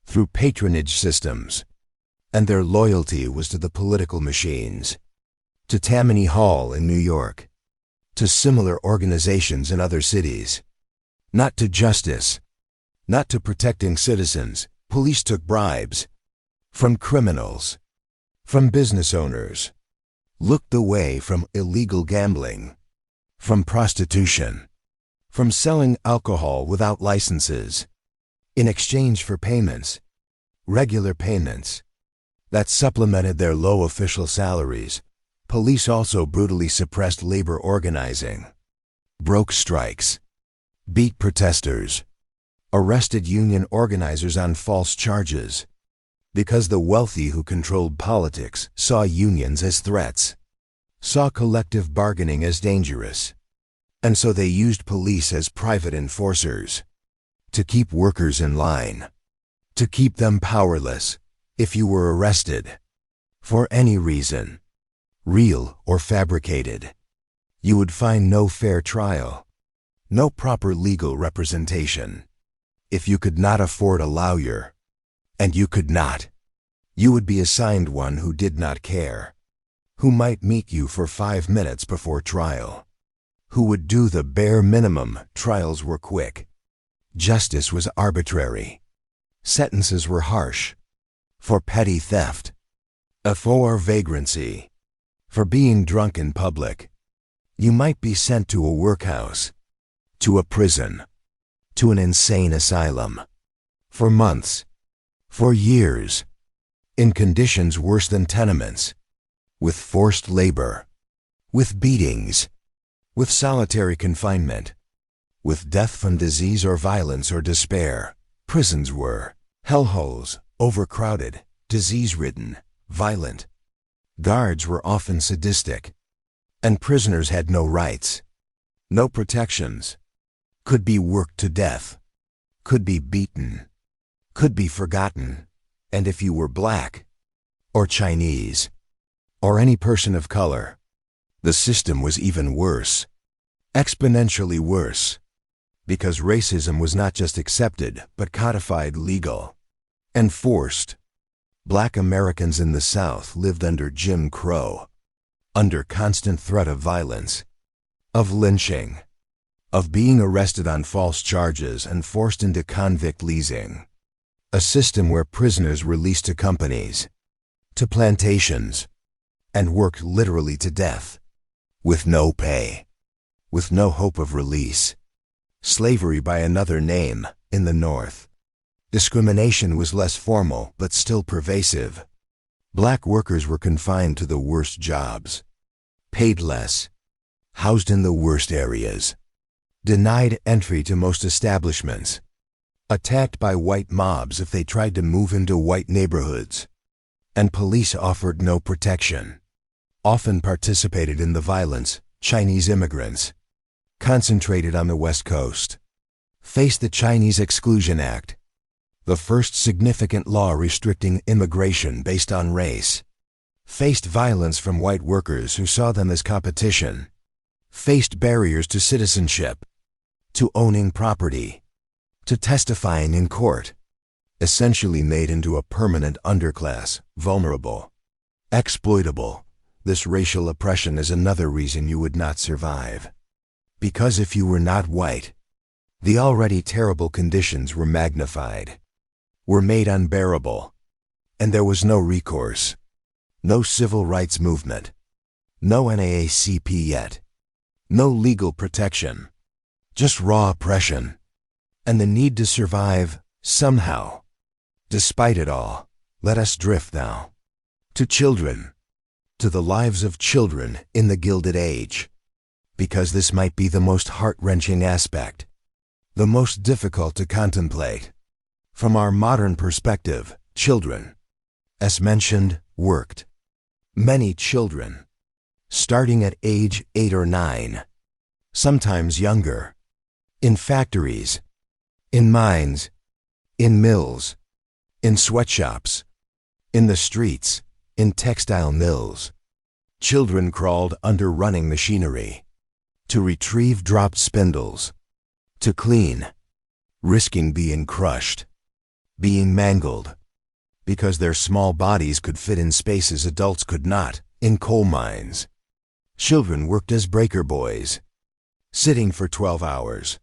through patronage systems, and their loyalty was to the political machines, to Tammany Hall in New York, to similar organizations in other cities. Not to justice, not to protecting citizens. Police took bribes from criminals, from business owners, looked away from illegal gambling, from prostitution, from selling alcohol without licenses, in exchange for payments, regular payments, that supplemented their low official salaries. Police also brutally suppressed labor organizing, broke strikes, beat protesters, arrested union organizers on false charges, because the wealthy who controlled politics saw unions as threats, saw collective bargaining as dangerous, and so they used police as private enforcers, to keep workers in line, to keep them powerless. If you were arrested, for any reason, real or fabricated, you would find no fair trial, no proper legal representation. If you could not afford a lawyer, and you could not, you would be assigned one who did not care, who might meet you for 5 minutes before trial, who would do the bare minimum. Trials were quick. Justice was arbitrary. Sentences were harsh. For petty theft. For vagrancy. For being drunk in public. You might be sent to a workhouse. To a prison. To an insane asylum. For months. For years. In conditions worse than tenements. With forced labor. With beatings. With solitary confinement. With death from disease or violence or despair. Prisons were hellholes, overcrowded, disease-ridden, violent. Guards were often sadistic. And prisoners had no rights. No protections. Could be worked to death. Could be beaten. Could be forgotten. And if you were black, or Chinese, or any person of color, the system was even worse. Exponentially worse. Because racism was not just accepted, but codified, legal, enforced. Black Americans in the South lived under Jim Crow, under constant threat of violence, of lynching, of being arrested on false charges and forced into convict leasing. A system where prisoners were leased to companies, to plantations, and worked literally to death, with no pay, with no hope of release. Slavery by another name, in the North. Discrimination was less formal, but still pervasive. Black workers were confined to the worst jobs, paid less, housed in the worst areas, denied entry to most establishments, attacked by white mobs if they tried to move into white neighborhoods, and police offered no protection. Often participated in the violence. Chinese immigrants, concentrated on the West Coast, faced the Chinese Exclusion Act, the first significant law restricting immigration based on race, faced violence from white workers who saw them as competition, faced barriers to citizenship, to owning property, to testifying in court, essentially made into a permanent underclass, vulnerable, exploitable. This racial oppression is another reason you would not survive. Because if you were not white, the already terrible conditions were magnified, were made unbearable, and there was no recourse, no civil rights movement, no NAACP yet, no legal protection, just raw oppression, and the need to survive somehow. Despite it all, let us drift now to children, to the lives of children in the Gilded Age. Because this might be the most heart-wrenching aspect, the most difficult to contemplate. From our modern perspective, children, as mentioned, worked. Many children, starting at age 8 or 9, sometimes younger, in factories, in mines, in mills, in sweatshops, in the streets, in textile mills. Children crawled under running machinery, to retrieve dropped spindles, to clean, risking being crushed, being mangled, because their small bodies could fit in spaces adults could not, in coal mines. Children worked as breaker boys, sitting for 12 hours,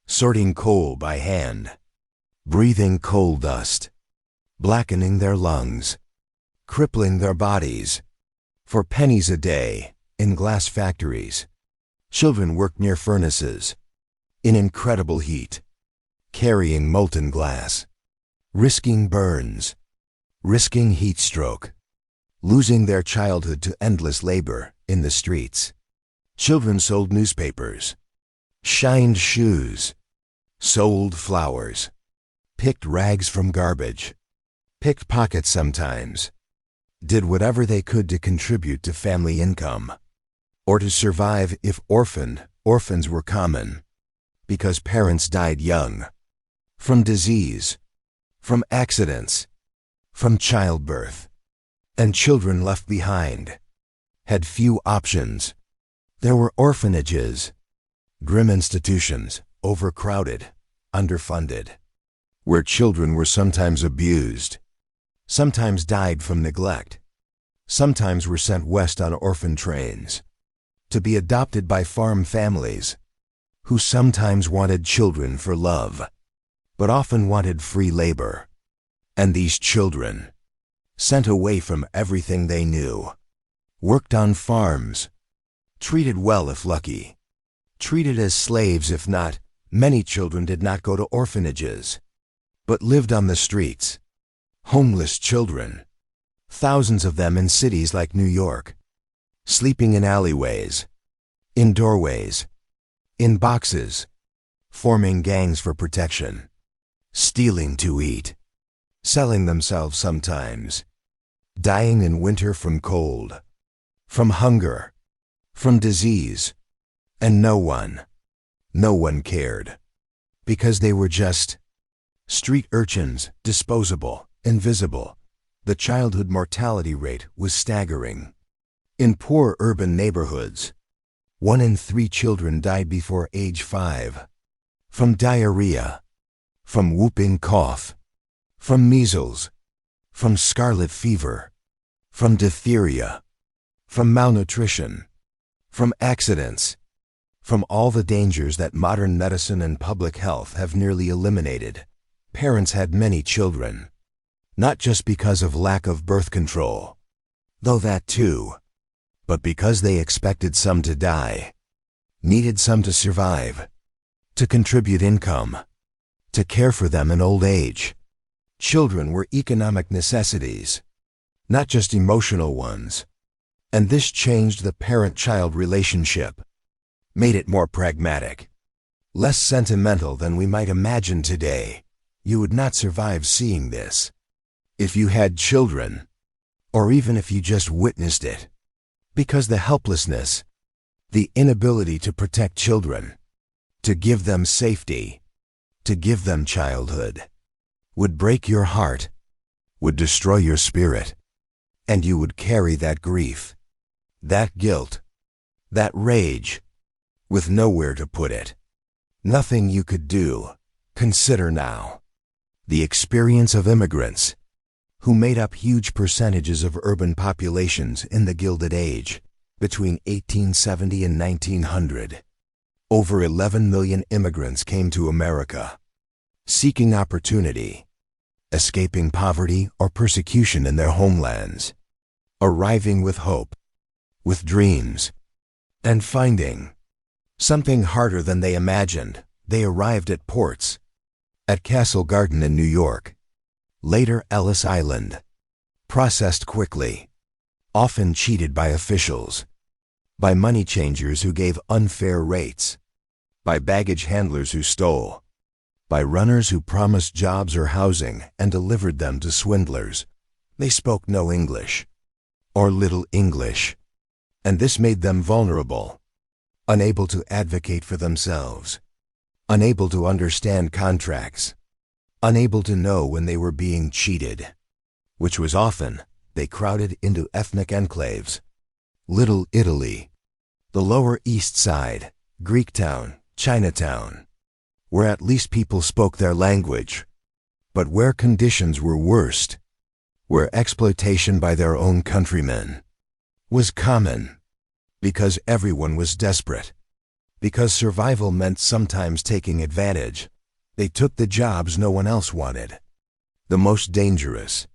sorting coal by hand, breathing coal dust, blackening their lungs, crippling their bodies, for pennies a day, in glass factories. Children worked near furnaces, in incredible heat, carrying molten glass, risking burns, risking heat stroke, losing their childhood to endless labor in the streets. Children sold newspapers, shined shoes, sold flowers, picked rags from garbage, picked pockets sometimes, did whatever they could to contribute to family income, or to survive if orphans were common, because parents died young, from disease, from accidents, from childbirth, and children left behind had few options. There were orphanages, grim institutions, overcrowded, underfunded, where children were sometimes abused, sometimes died from neglect, sometimes were sent west on orphan trains, to be adopted by farm families, who sometimes wanted children for love. but often wanted free labor. And these children, sent away from everything they knew, worked on farms, treated well if lucky, treated as slaves if not. Many children did not go to orphanages, but lived on the streets. Homeless children, thousands of them in cities like New York, sleeping in alleyways, in doorways, in boxes, forming gangs for protection, stealing to eat, selling themselves sometimes, dying in winter from cold, from hunger, from disease, and no one cared, because they were just street urchins, disposable, invisible. The childhood mortality rate was staggering. In poor urban neighborhoods, 1 in 3 children died before age 5, from diarrhea, from whooping cough, from measles, from scarlet fever, from diphtheria, from malnutrition, from accidents, from all the dangers that modern medicine and public health have nearly eliminated. Parents had many children, not just because of lack of birth control, though that too, but because they expected some to die, needed some to survive, to contribute income, to care for them in old age. Children were economic necessities, not just emotional ones. And this changed the parent-child relationship, made it more pragmatic, less sentimental than we might imagine today. You would not survive seeing this if you had children, or even if you just witnessed it, because the helplessness, the inability to protect children, to give them safety, to give them childhood, would break your heart, would destroy your spirit, and you would carry that grief, that guilt, that rage, with nowhere to put it. Nothing you could do. Consider now the experience of immigrants, who made up huge percentages of urban populations in the Gilded Age, between 1870 and 1900. Over 11 million immigrants came to America, seeking opportunity, escaping poverty or persecution in their homelands, arriving with hope, with dreams, and finding something harder than they imagined. They arrived at ports, at Castle Garden in New York, later Ellis Island, processed quickly, often cheated by officials, by money changers who gave unfair rates, by baggage handlers who stole, by runners who promised jobs or housing and delivered them to swindlers. They spoke no English, or little English, and this made them vulnerable, unable to advocate for themselves, unable to understand contracts, unable to know when they were being cheated, which was often. They crowded into ethnic enclaves. Little Italy, the Lower East Side, Greektown, Chinatown, where at least people spoke their language, but where conditions were worst, where exploitation by their own countrymen was common, because everyone was desperate, because survival meant sometimes taking advantage. They took the jobs no one else wanted, the most dangerous,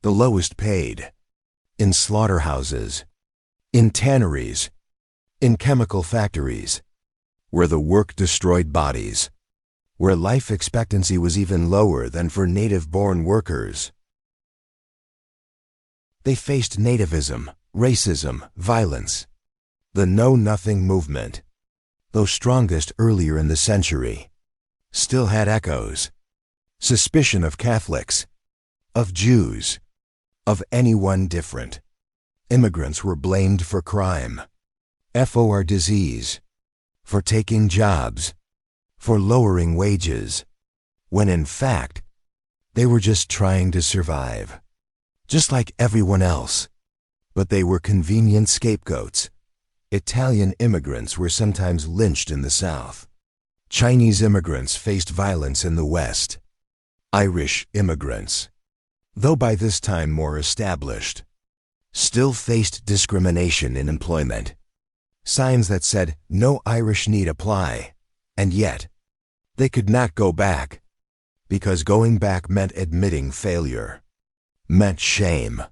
the lowest paid, in slaughterhouses, in tanneries, in chemical factories, where the work destroyed bodies, where life expectancy was even lower than for native-born workers. They faced nativism, racism, violence. The Know-Nothing movement, though strongest earlier in the century, still had echoes. Suspicion of Catholics, of Jews, of anyone different. Immigrants were blamed for crime, for disease, for taking jobs, for lowering wages, when in fact, they were just trying to survive, just like everyone else. But they were convenient scapegoats. Italian immigrants were sometimes lynched in the South. Chinese immigrants faced violence in the West. Irish immigrants, though by this time more established, still faced discrimination in employment. Signs that said, "No Irish need apply," and yet, they could not go back. Because going back meant admitting failure, meant shame.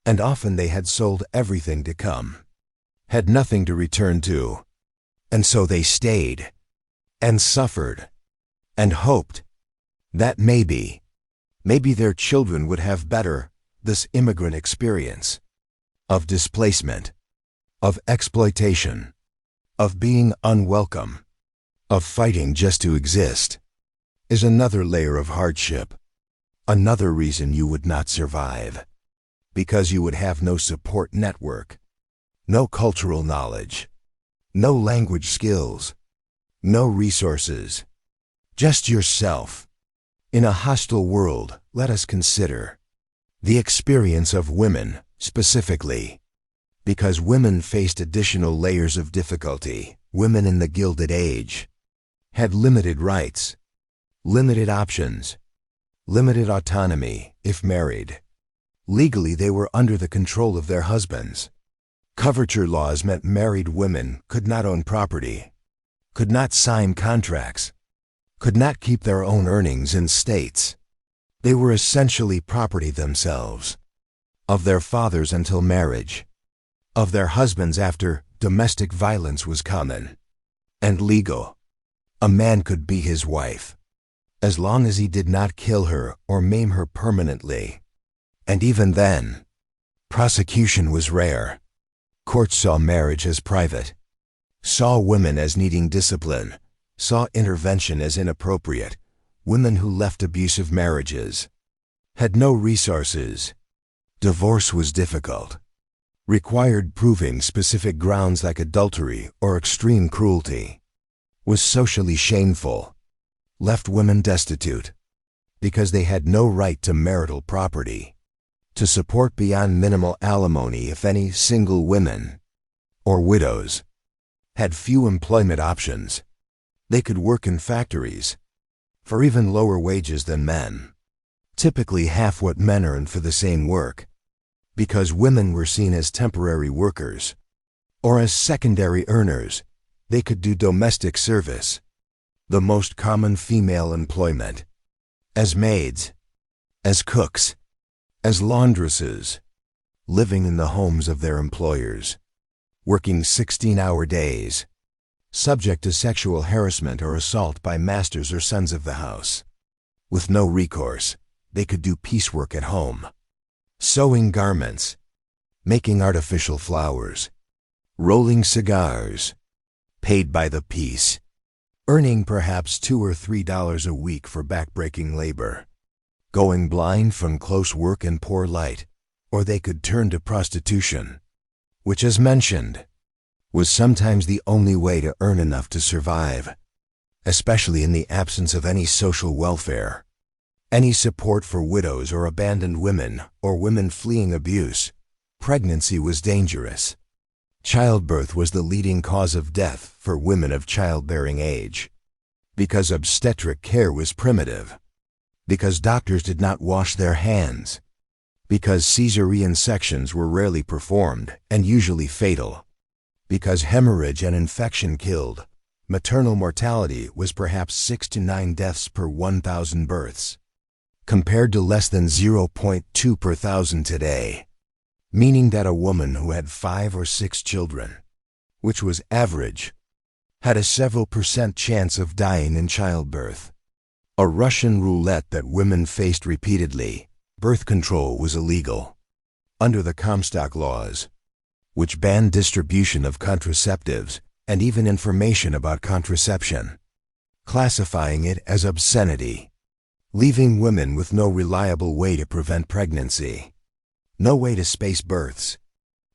And often they had sold everything to come, had nothing to return to. And so they stayed, and suffered, and hoped that maybe their children would have this immigrant experience of displacement, of exploitation, of being unwelcome, of fighting just to exist, is another layer of hardship, another reason you would not survive. Because you would have no support network, no cultural knowledge, no language skills, no resources, just yourself. In a hostile world, let us consider the experience of women specifically. Because women faced additional layers of difficulty, women in the Gilded Age had limited rights, limited options, limited autonomy if married. Legally, they were under the control of their husbands. Coverture laws meant married women could not own property, could not sign contracts, could not keep their own earnings in states. They were essentially property themselves, of their fathers until marriage, of their husbands after domestic violence was common and legal. A man could be his wife, as long as he did not kill her or maim her permanently. And even then, prosecution was rare. Courts saw marriage as private, saw women as needing discipline, saw intervention as inappropriate. Women who left abusive marriages had no resources. Divorce was difficult, required proving specific grounds like adultery or extreme cruelty, was socially shameful, left women destitute because they had no right to marital property, to support beyond minimal alimony if any. Single women or widows had few employment options. They could work in factories for even lower wages than men, typically half what men earned for the same work, because women were seen as temporary workers or as secondary earners. They could do domestic service, the most common female employment, as maids, as cooks, as laundresses, living in the homes of their employers, working 16-hour days, subject to sexual harassment or assault by masters or sons of the house. With no recourse, they could do piecework at home, sewing garments, making artificial flowers, rolling cigars, paid by the piece, earning perhaps $2 or $3 a week for backbreaking labor, going blind from close work and poor light. Or they could turn to prostitution, which, as mentioned, was sometimes the only way to earn enough to survive, especially in the absence of any social welfare, any support for widows or abandoned women or women fleeing abuse. Pregnancy was dangerous. Childbirth was the leading cause of death for women of childbearing age, because obstetric care was primitive, because doctors did not wash their hands, because cesarean sections were rarely performed and usually fatal, because hemorrhage and infection killed. Maternal mortality was perhaps 6 to 9 deaths per 1,000 births, compared to less than 0.2 per thousand today, meaning that a woman who had 5 or 6 children, which was average, had a several % chance of dying in childbirth. A Russian roulette that women faced repeatedly. Birth control was illegal under the Comstock laws, which banned distribution of contraceptives and even information about contraception, classifying it as obscenity, leaving women with no reliable way to prevent pregnancy, no way to space births,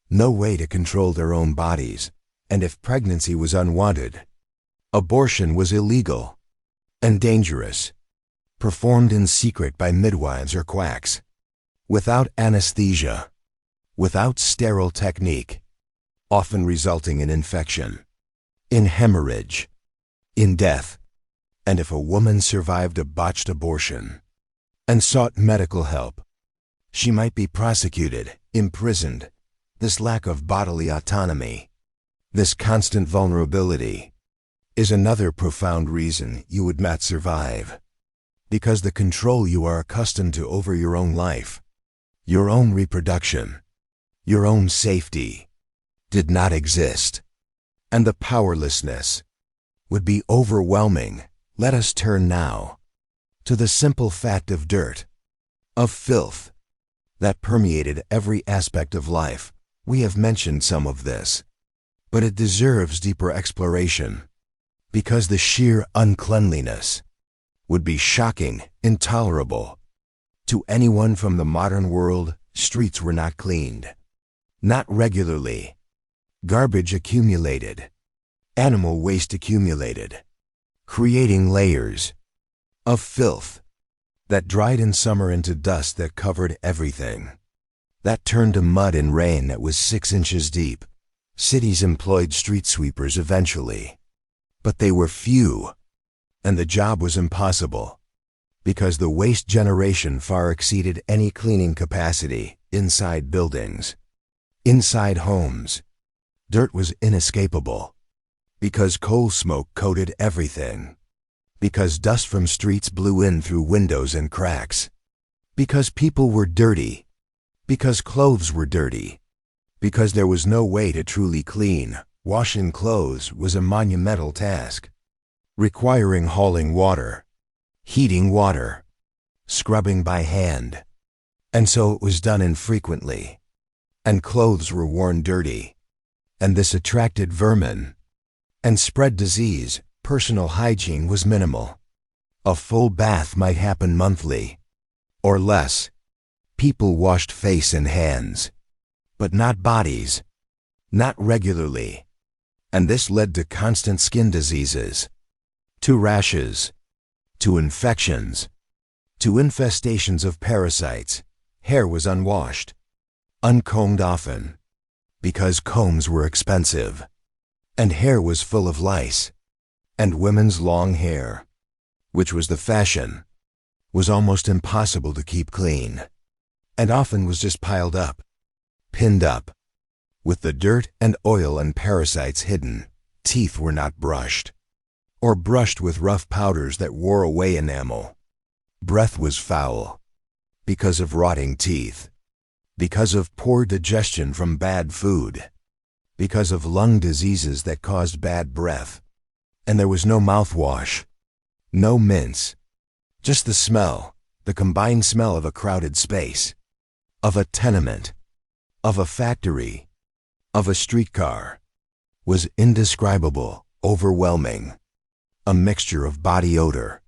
no way to control their own bodies, and if pregnancy was unwanted, abortion was illegal and dangerous, performed in secret by midwives or quacks, without anesthesia, without sterile technique, often resulting in infection, in hemorrhage, in death. And if a woman survived a botched abortion and sought medical help, she might be prosecuted, imprisoned. This lack of bodily autonomy, this constant vulnerability, is another profound reason you would not survive. because the control you are accustomed to over your own life, your own reproduction, your own safety, did not exist. And the powerlessness would be overwhelming. Let us turn now to the simple fact of dirt, of filth, that permeated every aspect of life. We have mentioned some of this, but it deserves deeper exploration, because the sheer uncleanliness would be shocking, intolerable. To anyone from the modern world, streets were not cleaned, not regularly. Garbage accumulated, animal waste accumulated, creating layers of filth that dried in summer into dust that covered everything, that turned to mud in rain that was 6 inches deep. Cities employed street sweepers eventually, but they were few, and the job was impossible, because the waste generation far exceeded any cleaning capacity. Inside buildings, inside homes, dirt was inescapable, because coal smoke coated everything, because dust from streets blew in through windows and cracks, because people were dirty, because clothes were dirty, because there was no way to truly clean. Washing clothes was a monumental task, requiring hauling water, heating water, scrubbing by hand, and so it was done infrequently, and clothes were worn dirty, and this attracted vermin and spread disease. Personal hygiene was minimal. A full bath might happen monthly, or less. People washed face and hands, but not bodies, not regularly, and this led to constant skin diseases, to rashes, to infections, to infestations of parasites. Hair was unwashed, uncombed often, because combs were expensive, and hair was full of lice. And women's long hair, which was the fashion, was almost impossible to keep clean, and often was just piled up, pinned up, with the dirt and oil and parasites hidden. Teeth were not brushed, or brushed with rough powders that wore away enamel. Breath was foul, because of rotting teeth, because of poor digestion from bad food, because of lung diseases that caused bad breath. And there was no mouthwash, no mints, just the smell, the combined smell of a crowded space, of a tenement, of a factory, of a streetcar, was indescribable, overwhelming, a mixture of body odor,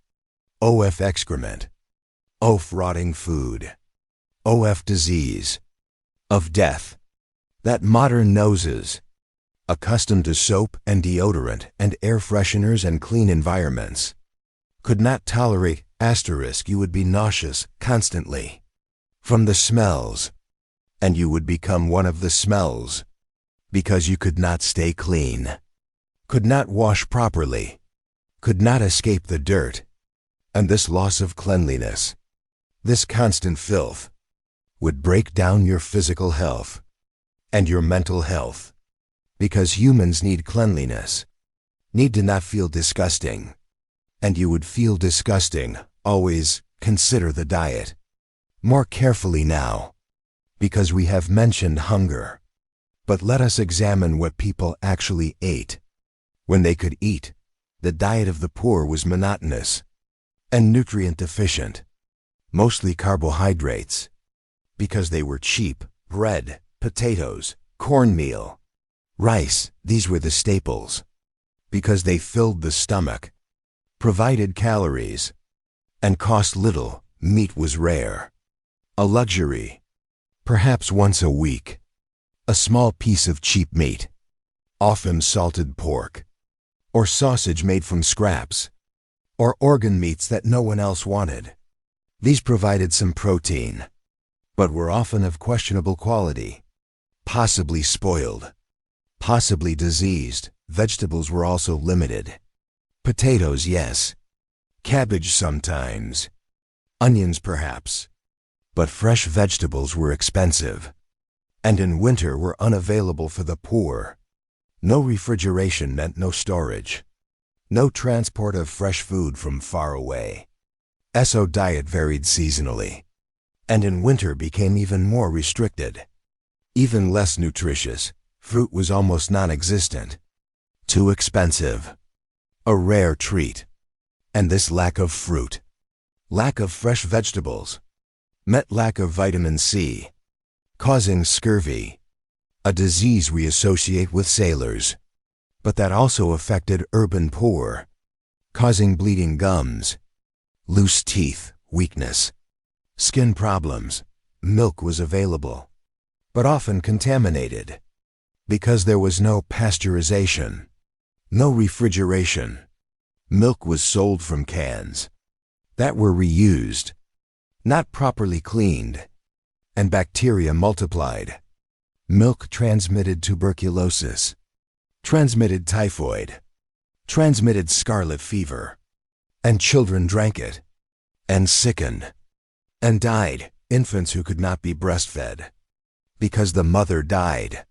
of excrement, of rotting food, of disease, of death, that modern noses, accustomed to soap and deodorant and air fresheners and clean environments, could not tolerate. You would be nauseous constantly from the smells, and you would become one of the smells, because you could not stay clean, could not wash properly, could not escape the dirt. And this loss of cleanliness, this constant filth, would break down your physical health and your mental health, because humans need cleanliness, need to not feel disgusting, and you would feel disgusting. Always consider the diet more carefully now, because we have mentioned hunger. But let us examine what people actually ate. When they could eat, the diet of the poor was monotonous and nutrient deficient, mostly carbohydrates, because they were cheap. Bread, potatoes, cornmeal, rice, these were the staples, because they filled the stomach, provided calories, and cost little. Meat was rare, a luxury, perhaps once a week. A small piece of cheap meat, often salted pork, or sausage made from scraps, or organ meats that no one else wanted. These provided some protein, but were often of questionable quality, possibly spoiled, possibly diseased. Vegetables were also limited. Potatoes, yes. Cabbage sometimes. Onions perhaps. But fresh vegetables were expensive, and in winter were unavailable for the poor. No refrigeration meant no storage, no transport of fresh food from far away. So diet varied seasonally, and in winter became even more restricted. Even less nutritious, fruit was almost non-existent. Too expensive. A rare treat. And this lack of fruit, lack of fresh vegetables, meant lack of vitamin C, causing scurvy, a disease we associate with sailors, but that also affected urban poor, causing bleeding gums, loose teeth, weakness, skin problems. Milk was available, but often contaminated, because there was no pasteurization, no refrigeration. Milk was sold from cans that were reused, not properly cleaned, and bacteria multiplied. Milk transmitted tuberculosis, transmitted typhoid, transmitted scarlet fever, and children drank it, and sickened, and died. Infants who could not be breastfed, because the mother died,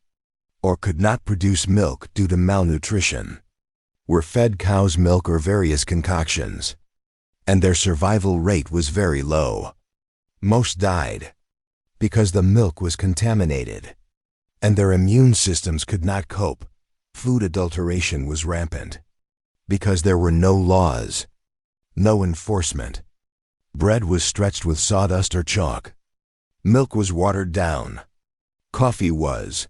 or could not produce milk due to malnutrition, were fed cow's milk or various concoctions, and their survival rate was very low. Most died because the milk was contaminated, and their immune systems could not cope. Food adulteration was rampant, because there were no laws, no enforcement. Bread was stretched with sawdust or chalk. Milk was watered down. Coffee was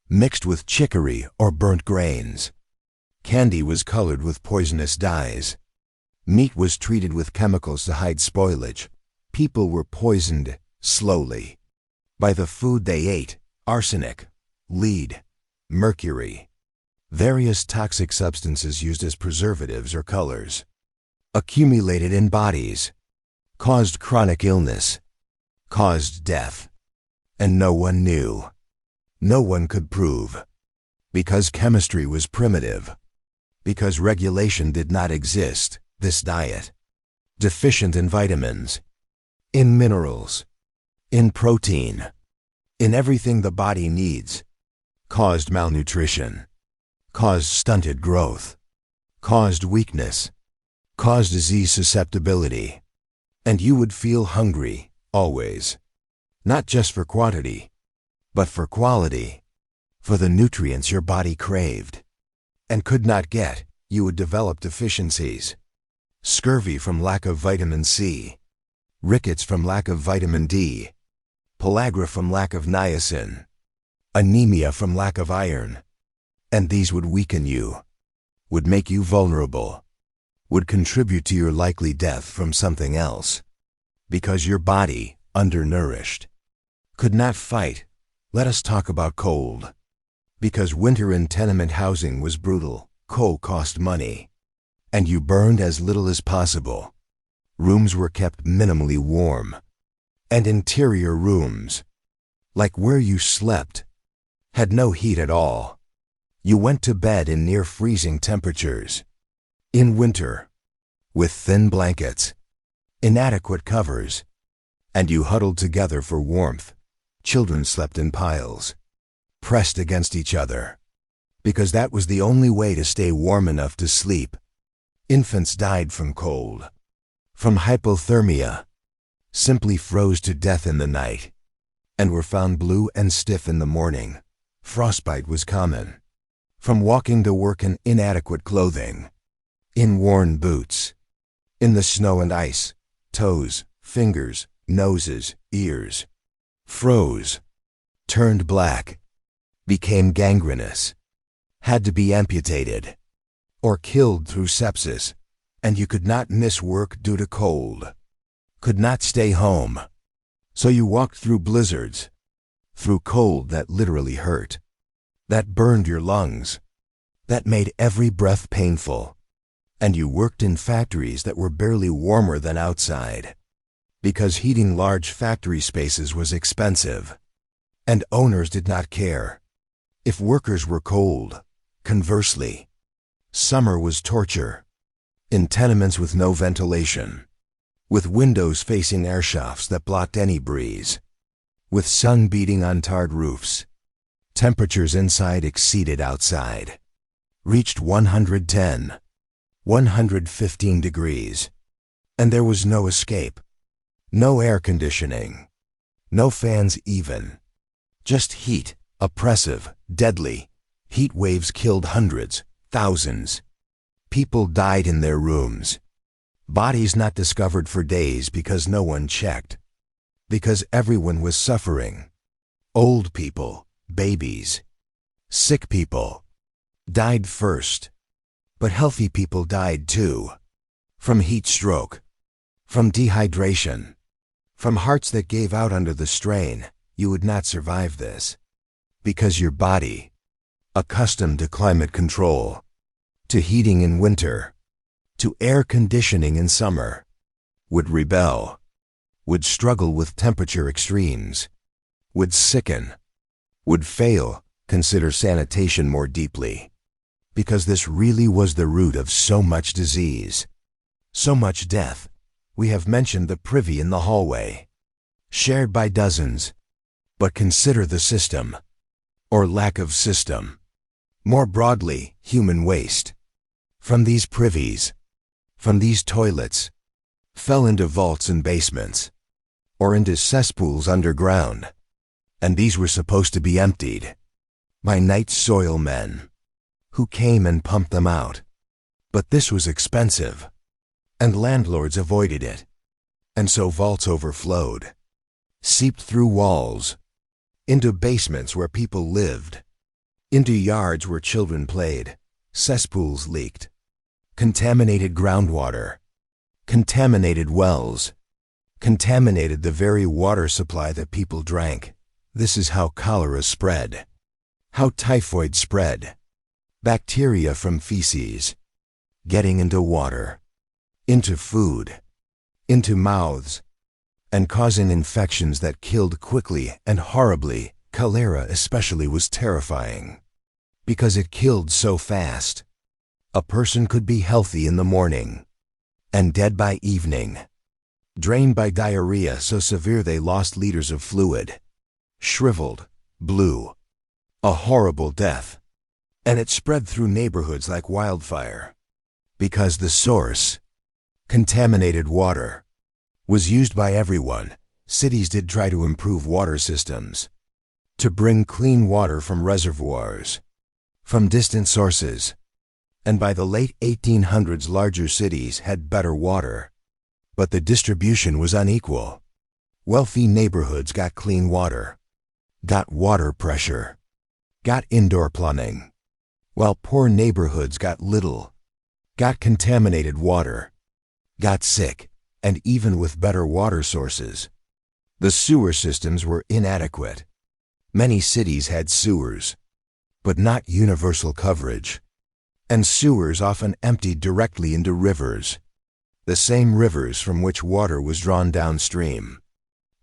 mixed with chicory or burnt grains. Candy was colored with poisonous dyes. Meat was treated with chemicals to hide spoilage. People were poisoned, slowly, by the food they ate: arsenic, lead, mercury, various toxic substances used as preservatives or colors, accumulated in bodies, caused chronic illness, caused death, and no one knew. No one could prove, because chemistry was primitive, because regulation did not exist. This diet, deficient in vitamins, in minerals, in protein, in everything the body needs, caused malnutrition, caused stunted growth, caused weakness, caused disease susceptibility, and you would feel hungry, always, not just for quantity, but for quality, for the nutrients your body craved and could not get. You would develop deficiencies: scurvy from lack of vitamin C, rickets from lack of vitamin D, pellagra from lack of niacin, anemia from lack of iron. And these would weaken you, would make you vulnerable, would contribute to your likely death from something else, because your body, undernourished, could not fight. Let us talk about cold. Because winter in tenement housing was brutal, coal cost money, and you burned as little as possible. Rooms were kept minimally warm, and interior rooms, like where you slept, had no heat at all. You went to bed in near freezing temperatures. In winter, with thin blankets, inadequate covers, and you huddled together for warmth. Children slept in piles, pressed against each other, because that was the only way to stay warm enough to sleep. Infants died from cold, from hypothermia, simply froze to death in the night, and were found blue and stiff in the morning. Frostbite was common, from walking to work in inadequate clothing, in worn boots, in the snow and ice. Toes, fingers, noses, ears froze, turned black, became gangrenous, had to be amputated, or killed through sepsis, and you could not miss work due to cold, could not stay home. So you walked through blizzards, through cold that literally hurt, that burned your lungs, that made every breath painful, and you worked in factories that were barely warmer than outside, because heating large factory spaces was expensive, and owners did not care if workers were cold. Conversely, summer was torture. In tenements with no ventilation, with windows facing air shafts that blocked any breeze, with sun beating on tarred roofs, temperatures inside exceeded outside, reached 110, 115 degrees. And there was no escape. No air conditioning. No fans even. Just heat, oppressive, deadly. Heat waves killed hundreds, thousands. People died in their rooms. Bodies not discovered for days because no one checked. Because everyone was suffering. Old people, babies, sick people died first. But healthy people died too. From heat stroke. From dehydration. From hearts that gave out under the strain. You would not survive this. Because your body, accustomed to climate control, to heating in winter, to air conditioning in summer, would rebel, would struggle with temperature extremes, would sicken, would fail, consider sanitation more deeply. Because this really was the root of so much disease, so much death. We have mentioned the privy in the hallway, shared by dozens. But consider the system, or lack of system. More broadly, human waste. From these privies, from these toilets, fell into vaults and basements, or into cesspools underground. And these were supposed to be emptied by night soil men, who came and pumped them out. But this was expensive, and landlords avoided it. And so vaults overflowed, seeped through walls, into basements where people lived, into yards where children played. Cesspools leaked, contaminated groundwater, contaminated wells, contaminated the very water supply that people drank. This is how cholera spread, how typhoid spread. Bacteria from feces, getting into water, into food, into mouths, and causing infections that killed quickly and horribly. Cholera especially was terrifying, because it killed so fast. A person could be healthy in the morning, and dead by evening, drained by diarrhea so severe they lost liters of fluid, shriveled, blue, a horrible death. And it spread through neighborhoods like wildfire, because the source, contaminated water, was used by everyone. Cities did try to improve water systems, to bring clean water from reservoirs, from distant sources. And by the late 1800s, larger cities had better water. But the distribution was unequal. Wealthy neighborhoods got clean water, got water pressure, got indoor plumbing, while poor neighborhoods got little, got contaminated water, got sick, and even with better water sources, the sewer systems were inadequate. Many cities had sewers, but not universal coverage, and sewers often emptied directly into rivers, the same rivers from which water was drawn downstream,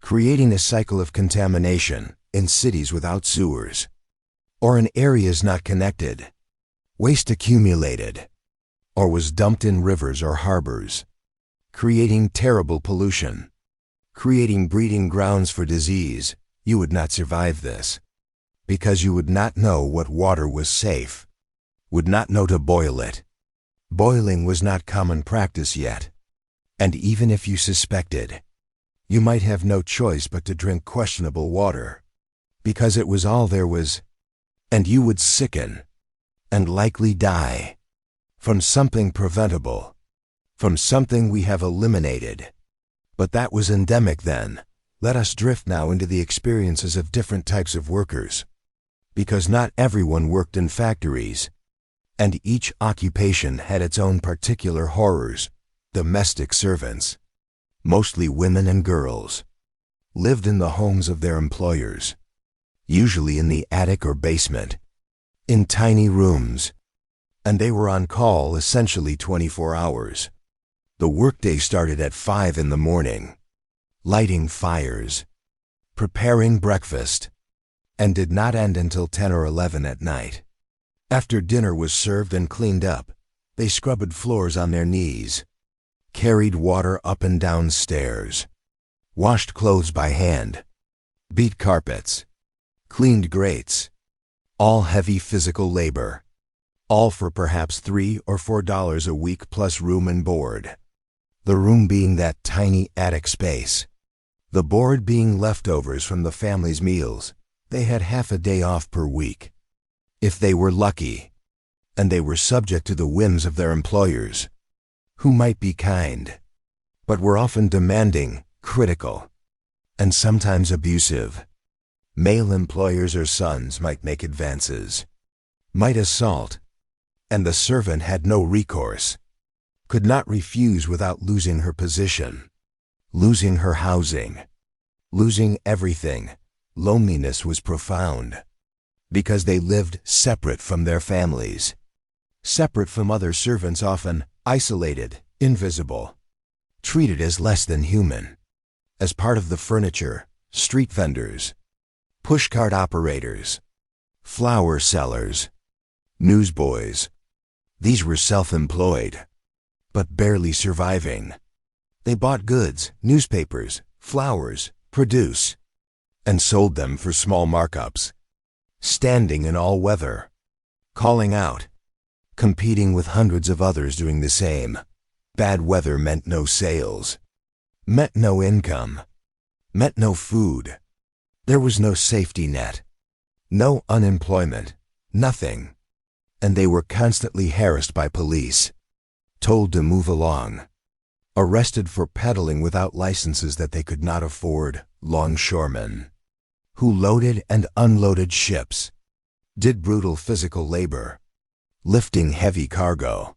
creating a cycle of contamination in cities without sewers, or in areas not connected. Waste accumulated, or was dumped in rivers or harbors, creating terrible pollution, creating breeding grounds for disease. You would not survive this, because you would not know what water was safe, would not know to boil it. Boiling was not common practice yet, and even if you suspected, you might have no choice but to drink questionable water, because it was all there was, and you would sicken, and likely die, from something preventable, from something we have eliminated. But that was endemic then. Let us drift now into the experiences of different types of workers, because not everyone worked in factories, and each occupation had its own particular horrors. Domestic servants, mostly women and girls, lived in the homes of their employers, usually in the attic or basement, in tiny rooms, and they were on call essentially 24 hours. The workday started at 5 in the morning, lighting fires, preparing breakfast, and did not end until 10 or 11 at night. After dinner was served and cleaned up, they scrubbed floors on their knees, carried water up and down stairs, washed clothes by hand, beat carpets, cleaned grates, all heavy physical labor. all for perhaps $3 or $4 a week plus room and board. The room being that tiny attic space. The board being leftovers from the family's meals. They had half a day off per week, if they were lucky, and they were subject to the whims of their employers, who might be kind, but were often demanding, critical, and sometimes abusive. Male employers or sons might make advances, might assault, and the servant had no recourse, could not refuse without losing her position, losing her housing, losing everything. Loneliness was profound, because they lived separate from their families, separate from other servants, often isolated, invisible, treated as less than human, as part of the furniture, street vendors, pushcart operators, flower sellers, newsboys. These were self-employed, but barely surviving. They bought goods, newspapers, flowers, produce, and sold them for small markups, standing in all weather, calling out, competing with hundreds of others doing the same. Bad weather meant no sales, meant no income, meant no food. There was no safety net, no unemployment, nothing. And they were constantly harassed by police, told to move along, arrested for peddling without licenses that they could not afford. Longshoremen, who loaded and unloaded ships, did brutal physical labor, lifting heavy cargo,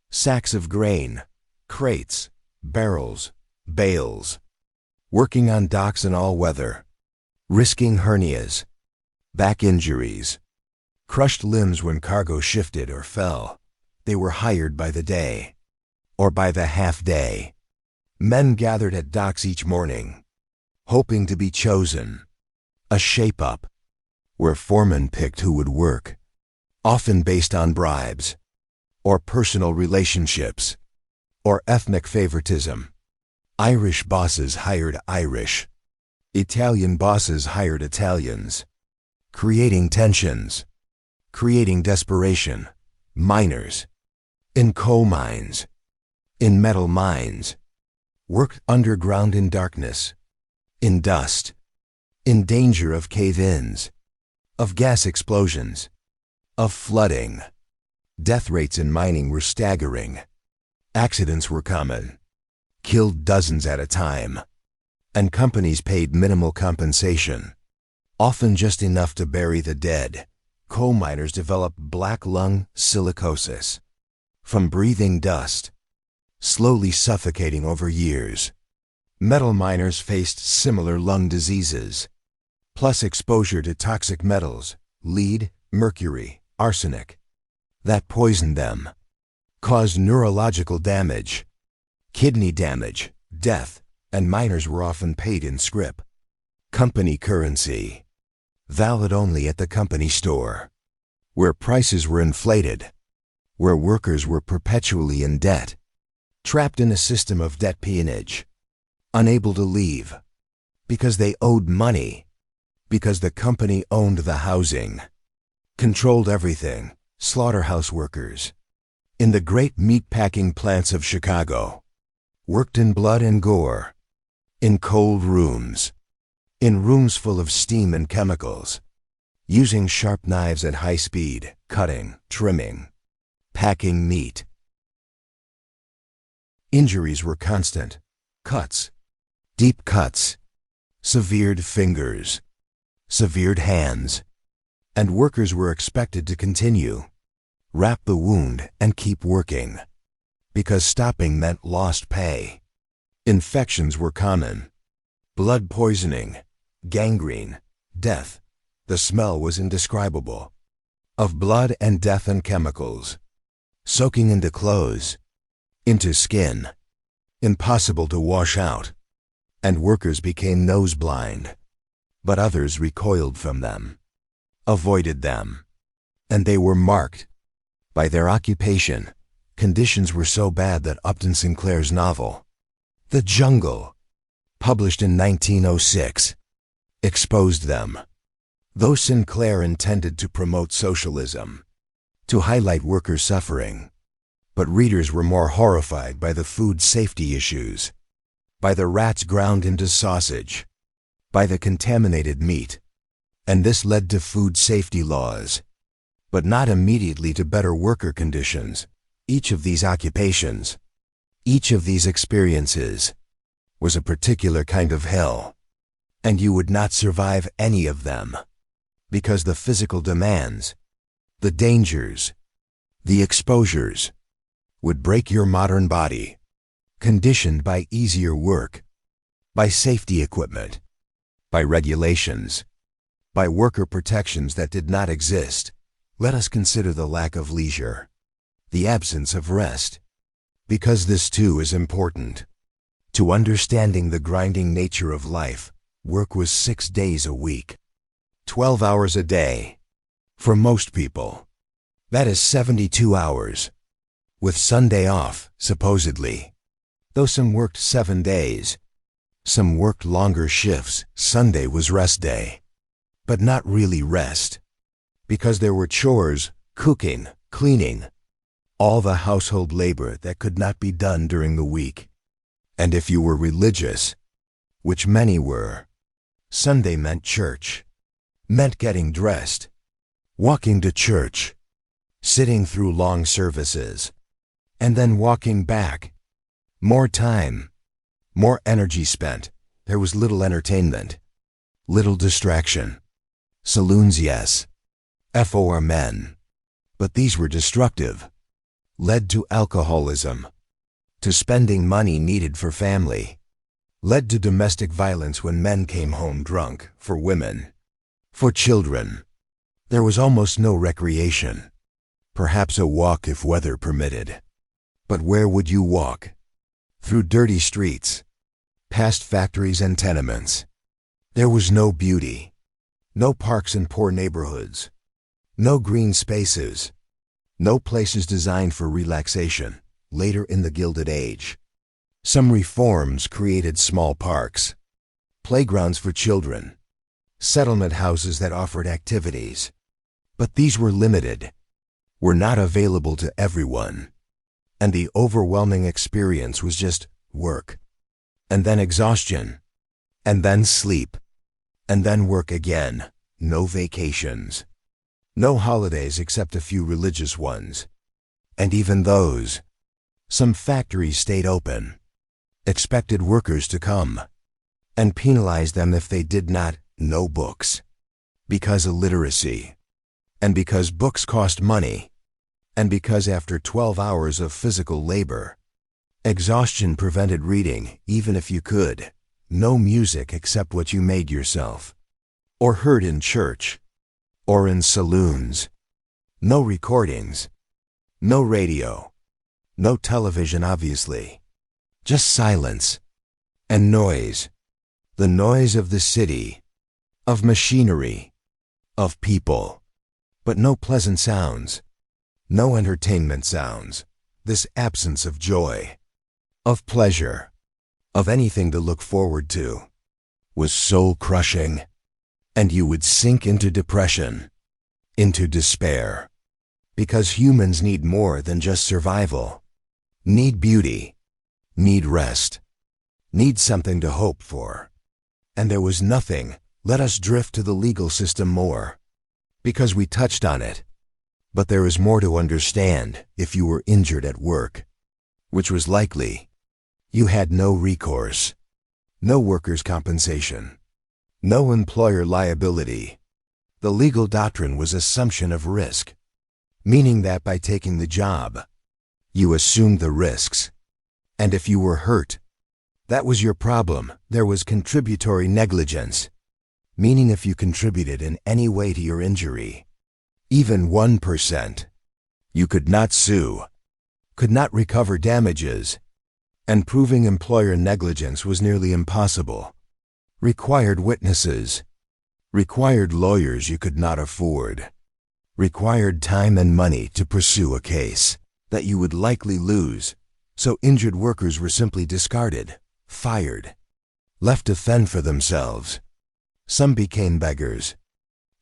sacks of grain, crates, barrels, bales, working on docks in all weather, risking hernias, back injuries, crushed limbs when cargo shifted or fell. They were hired by the day, or by the half day. Men gathered at docks each morning, hoping to be chosen, a shape-up, where foremen picked who would work, often based on bribes, or personal relationships, or ethnic favoritism. Irish bosses hired Irish, Italian bosses hired Italians, creating tensions, creating desperation. Miners, in coal mines, in metal mines, worked underground in darkness, in dust, in danger of cave-ins, of gas explosions, of flooding. Death rates in mining were staggering. Accidents were common, killed dozens at a time, and companies paid minimal compensation, often just enough to bury the dead. Coal miners developed black lung silicosis from breathing dust, slowly suffocating over years. Metal miners faced similar lung diseases, plus exposure to toxic metals, lead, mercury, arsenic, that poisoned them, caused neurological damage, kidney damage, death, and miners were often paid in scrip, company currency, valid only at the company store, where prices were inflated, where workers were perpetually in debt, trapped in a system of debt peonage, unable to leave, because they owed money, because the company owned the housing, controlled everything. Slaughterhouse workers, in the great meat-packing plants of Chicago, worked in blood and gore, in cold rooms, in rooms full of steam and chemicals, using sharp knives at high speed, cutting, trimming, packing meat. Injuries were constant. Cuts, deep cuts, severed fingers, severed hands, and workers were expected to continue, wrap the wound and keep working, because stopping meant lost pay. Infections were common. Blood poisoning, gangrene, death. The smell was indescribable, of blood and death and chemicals, soaking into clothes, into skin, impossible to wash out, and workers became nose-blind, but others recoiled from them, avoided them, and they were marked by their occupation. Conditions were so bad that Upton Sinclair's novel, The Jungle, published in 1906, exposed them. Though Sinclair intended to promote socialism, to highlight worker suffering. But readers were more horrified by the food safety issues, by the rats ground into sausage, by the contaminated meat. And this led to food safety laws, but not immediately to better worker conditions. Each of these occupations, each of these experiences, was a particular kind of hell, and you would not survive any of them, because the physical demands, the dangers, the exposures, would break your modern body, conditioned by easier work, by safety equipment, by regulations, by worker protections that did not exist. Let us consider the lack of leisure, the absence of rest, because this too is important. To understanding the grinding nature of life, work was 6 days a week, 12 hours a day. For most people, that is 72 hours, with Sunday off, supposedly. Though some worked 7 days, some worked longer shifts. Sunday was rest day, but not really rest, because there were chores, cooking, cleaning, all the household labor that could not be done during the week. And if you were religious, which many were, Sunday meant church, meant getting dressed, walking to church, sitting through long services, and then walking back. More time, more energy spent. There was little entertainment, little distraction. Saloons, yes, for men, but these were destructive, led to alcoholism, to spending money needed for family, led to domestic violence when men came home drunk. For women, for children, there was almost no recreation. Perhaps a walk if weather permitted. But where would you walk? Through dirty streets, past factories and tenements. There was no beauty, no parks in poor neighborhoods, no green spaces, no places designed for relaxation. Later in the Gilded Age, some reforms created small parks, playgrounds for children, settlement houses that offered activities. But these were limited, were not available to everyone. And the overwhelming experience was just work, and then exhaustion, and then sleep, and then work again. No vacations, no holidays except a few religious ones. And even those, some factories stayed open, expected workers to come, and penalized them if they did not. No books, because illiteracy, and because books cost money, and because after 12 hours of physical labor, exhaustion prevented reading, even if you could. No music except what you made yourself, or heard in church, or in saloons. No recordings, no radio, no television obviously. Just silence and noise. The noise of the city, of machinery, of people. But no pleasant sounds, no entertainment sounds. This absence of joy, of pleasure, of anything to look forward to, was soul-crushing, and you would sink into depression, into despair. Because humans need more than just survival, need beauty, need rest, need something to hope for. And there was nothing. Let us drift to the legal system more, because we touched on it. But there is more to understand. If you were injured at work, which was likely, you had no recourse, no workers' compensation, no employer liability. The legal doctrine was assumption of risk, meaning that by taking the job, you assumed the risks. And if you were hurt, that was your problem. There was contributory negligence, meaning if you contributed in any way to your injury, even 1%, you could not sue, could not recover damages, and proving employer negligence was nearly impossible. Required witnesses, required lawyers you could not afford, required time and money to pursue a case that you would likely lose. So injured workers were simply discarded, fired, left to fend for themselves. Some became beggars.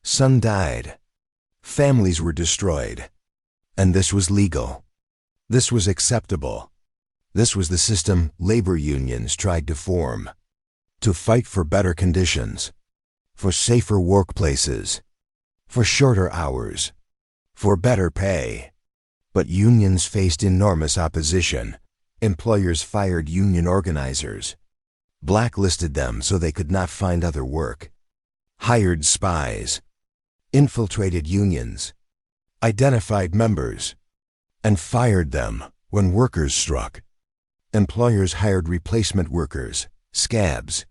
Some died. Families were destroyed. And this was legal. This was acceptable. This was the system labor unions tried to form, to fight for better conditions, for safer workplaces, for shorter hours, for better pay. But unions faced enormous opposition. Employers fired union organizers, blacklisted them so they could not find other work, hired spies, infiltrated unions, identified members, and fired them when workers struck. Employers hired replacement workers, scabs,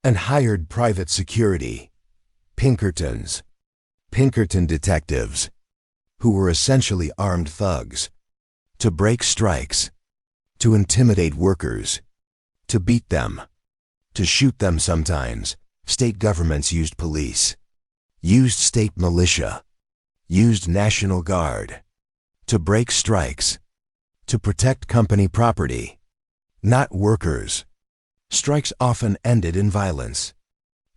and hired private security, Pinkertons, Pinkerton detectives, who were essentially armed thugs, to break strikes, to intimidate workers, to beat them, to shoot them sometimes. State governments used police, used state militia, used National Guard, to break strikes, to protect company property, not workers. Strikes often ended in violence,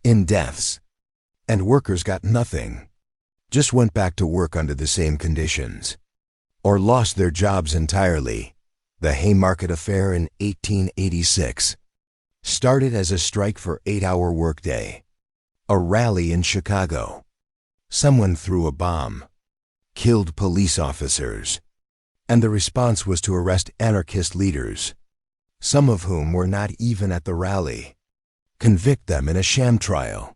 in deaths, and workers got nothing, just went back to work under the same conditions, or lost their jobs entirely. The Haymarket Affair in 1886 started as a strike for 8-hour workday, a rally in Chicago. Someone threw a bomb, killed police officers, and the response was to arrest anarchist leaders, some of whom were not even at the rally, convict them in a sham trial,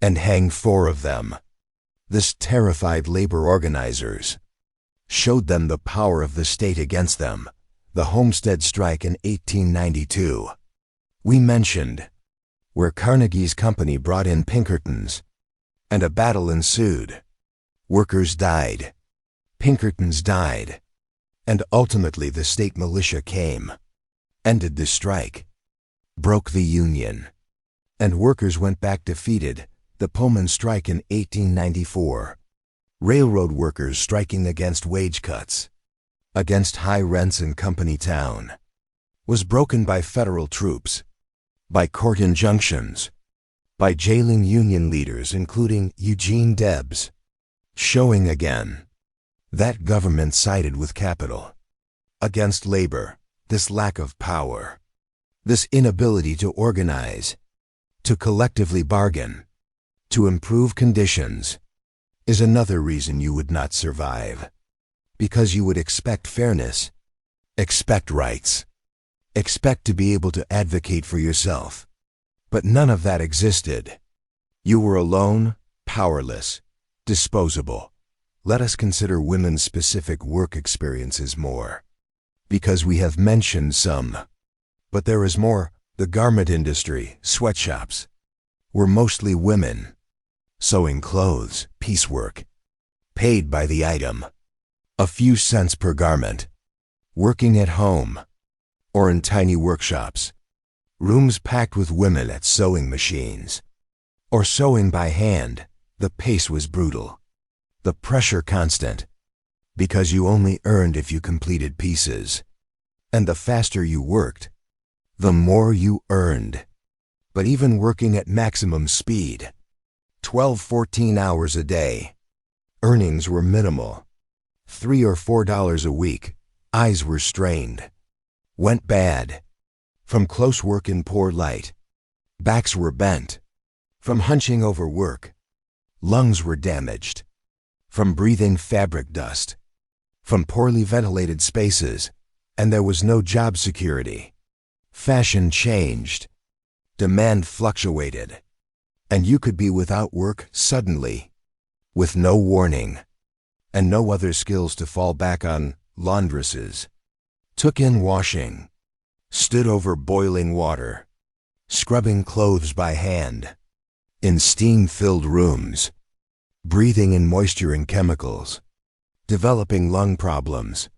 and hang 4 of them. This terrified labor organizers, showed them the power of the state against them. The Homestead Strike in 1892. We mentioned, where Carnegie's company brought in Pinkertons, and a battle ensued. Workers died, Pinkertons died, and ultimately the state militia came, ended the strike, broke the union, and workers went back defeated. The Pullman Strike in 1894. Railroad workers striking against wage cuts, against high rents in Company Town, was broken by federal troops, by court injunctions, by jailing union leaders including Eugene Debs, showing again that government sided with capital, against labor. This lack of power, this inability to organize, to collectively bargain, to improve conditions, is another reason you would not survive. Because you would expect fairness, expect rights, expect to be able to advocate for yourself. But none of that existed. You were alone, powerless, disposable. Let us consider women's specific work experiences more, because we have mentioned some. But there is more. The garment industry, sweatshops, were mostly women, sewing clothes, piecework, paid by the item, a few cents per garment, working at home, or in tiny workshops, rooms packed with women at sewing machines, or sewing by hand. The pace was brutal, the pressure constant, because you only earned if you completed pieces, and the faster you worked, the more you earned. But even working at maximum speed, 12-14 hours a day, earnings were minimal. $3 or $4 a week. Eyes were strained, went bad, from close work in poor light. Backs were bent, from hunching over work. Lungs were damaged, from breathing fabric dust, from poorly ventilated spaces, and there was no job security. Fashion changed, demand fluctuated, and you could be without work suddenly, with no warning, and no other skills to fall back on. Laundresses took in washing, stood over boiling water, scrubbing clothes by hand, in steam-filled rooms, breathing in moisture and chemicals, developing lung problems,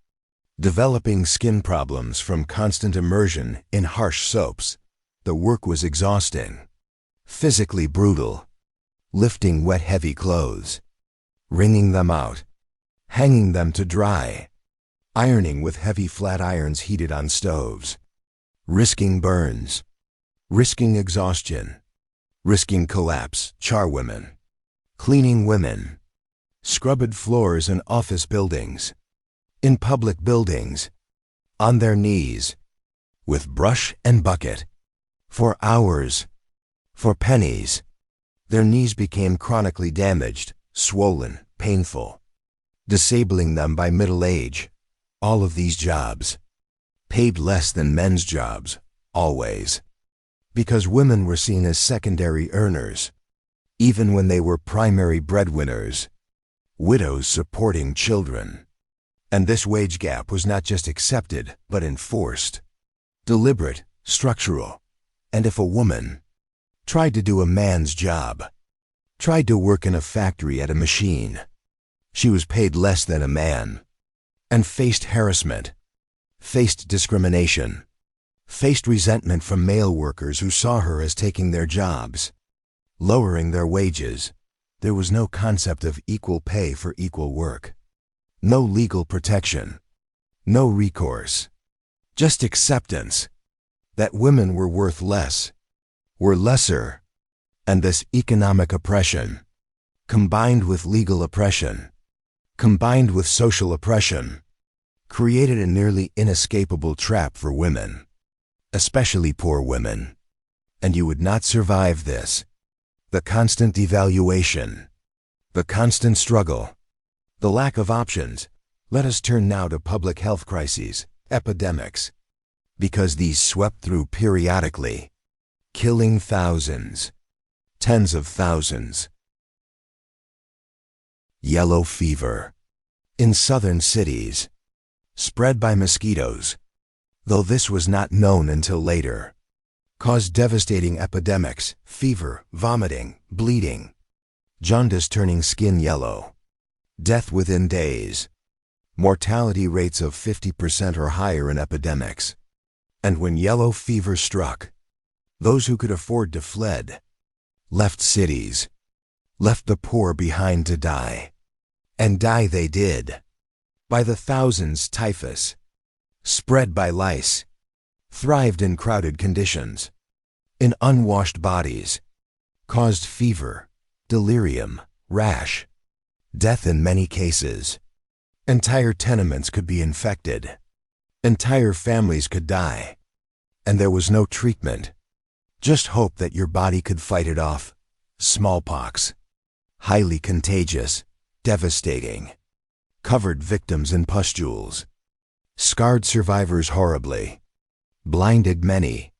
developing skin problems from constant immersion in harsh soaps. The work was exhausting, physically brutal, lifting wet heavy clothes, wringing them out, hanging them to dry, ironing with heavy flat irons heated on stoves, risking burns, risking exhaustion, risking collapse. Charwomen, cleaning women, scrubbed floors in office buildings, in public buildings, on their knees, with brush and bucket, for hours, for pennies. Their knees became chronically damaged, swollen, painful, disabling them by middle age. All of these jobs paid less than men's jobs, always, because women were seen as secondary earners, even when they were primary breadwinners, widows supporting children. And this wage gap was not just accepted, but enforced, deliberate, structural. And if a woman tried to do a man's job, tried to work in a factory at a machine, she was paid less than a man, and faced harassment, faced discrimination, faced resentment from male workers who saw her as taking their jobs, lowering their wages. There was no concept of equal pay for equal work, no legal protection, no recourse, just acceptance that women were worth less, were lesser. And this economic oppression, combined with legal oppression, combined with social oppression, created a nearly inescapable trap for women, especially poor women. And you would not survive this. The constant devaluation, the constant struggle, the lack of options. Let us turn now to public health crises, epidemics, because these swept through periodically, killing thousands, tens of thousands. Yellow fever, in southern cities, spread by mosquitoes, though this was not known until later, caused devastating epidemics: fever, vomiting, bleeding, jaundice turning skin yellow, death within days, mortality rates of 50% or higher in epidemics. And when yellow fever struck, those who could afford to fled, left cities, left the poor behind to die. And die they did. By the thousands. Typhus, spread by lice, thrived in crowded conditions, in unwashed bodies, caused fever, delirium, rash, death in many cases. Entire tenements could be infected. Entire families could die. And there was no treatment. Just hope that your body could fight it off. Smallpox, highly contagious, devastating, covered victims in pustules, scarred survivors horribly, blinded many,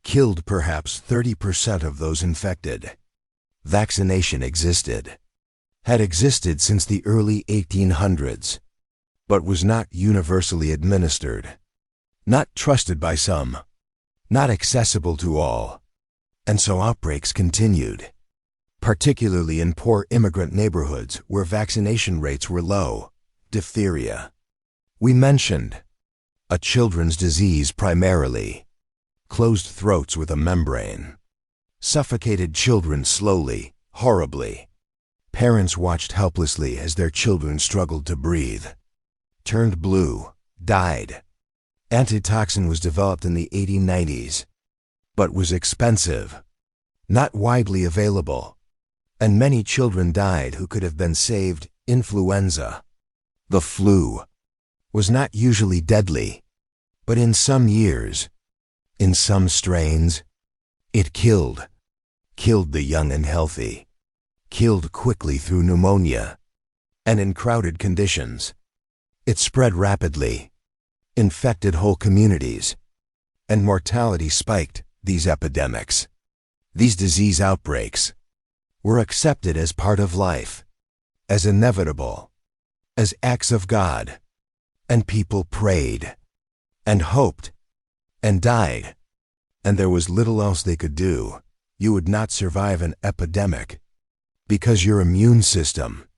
killed perhaps 30% of those infected. Vaccination had existed since the early 1800s, but was not universally administered, not trusted by some, not accessible to all. And so outbreaks continued, particularly in poor immigrant neighborhoods where vaccination rates were low. Diphtheria, we mentioned, a children's disease primarily, closed throats with a membrane, suffocated children slowly, horribly. Parents watched helplessly as their children struggled to breathe, turned blue, died. Antitoxin was developed in the 1890s, but was expensive, not widely available, and many children died who could have been saved. Influenza, the flu, was not usually deadly, but in some years, in some strains, it killed the young and healthy, killed quickly through pneumonia, and in crowded conditions. It spread rapidly, infected whole communities, and mortality spiked. These epidemics, these disease outbreaks, were accepted as part of life, as inevitable, as acts of God, and people prayed, and hoped, and died, and there was little else they could do. You would not survive an epidemic, because your immune system,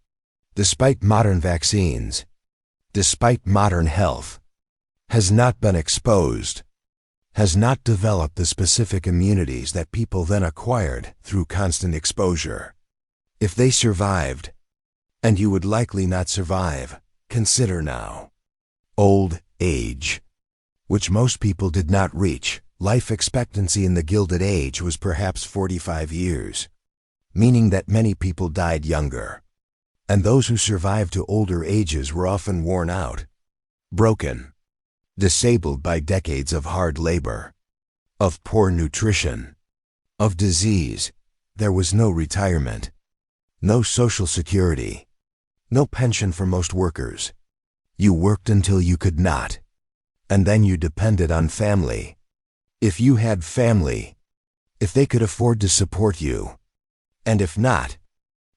despite modern vaccines, despite modern health, has not been exposed, has not developed the specific immunities that people then acquired through constant exposure. If they survived, and you would likely not survive, consider now. Old age, which most people did not reach. Life expectancy in the Gilded Age was perhaps 45 years, meaning that many people died younger, and those who survived to older ages were often worn out, broken, disabled by decades of hard labor, of poor nutrition, of disease. There was no retirement, no social security, no pension for most workers. You worked until you could not, and then you depended on family. If you had family, if they could afford to support you, and if not,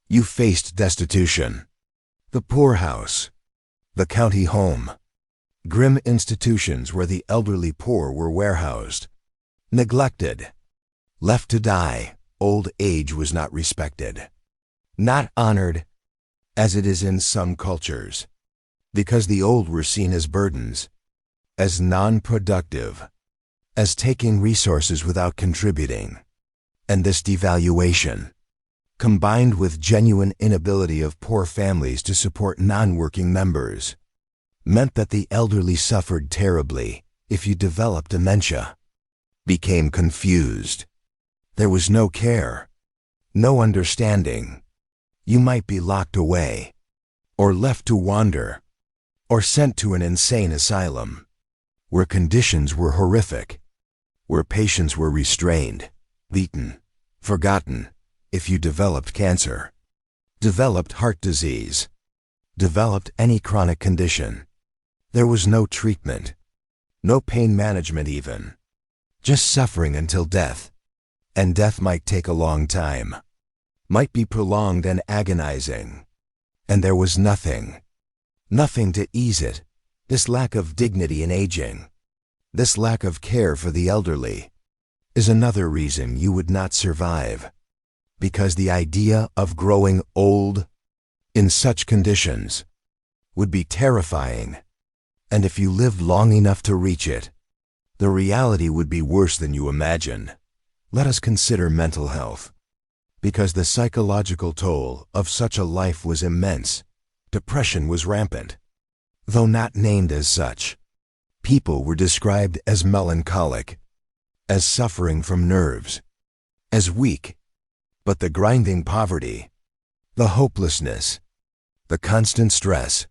you faced destitution, the poorhouse, the county home, grim institutions where the elderly poor were warehoused, neglected, left to die. Old age was not respected, not honored, as it is in some cultures, because the old were seen as burdens, as non-productive, as taking resources without contributing. And this devaluation, combined with genuine inability of poor families to support non-working members, meant that the elderly suffered terribly. If you developed dementia, became confused, there was no care, no understanding. You might be locked away, or left to wander, or sent to an insane asylum, where conditions were horrific, where patients were restrained, beaten, forgotten. If you developed cancer, developed heart disease, developed any chronic condition, there was no treatment, no pain management even, just suffering until death. And death might take a long time, might be prolonged and agonizing. And there was nothing to ease it. This lack of dignity in aging, this lack of care for the elderly, is another reason you would not survive. Because the idea of growing old in such conditions would be terrifying. And if you lived long enough to reach it, the reality would be worse than you imagined. Let us consider mental health. Because the psychological toll of such a life was immense, depression was rampant. Though not named as such, people were described as melancholic, as suffering from nerves, as weak. But the grinding poverty, the hopelessness, the constant stress,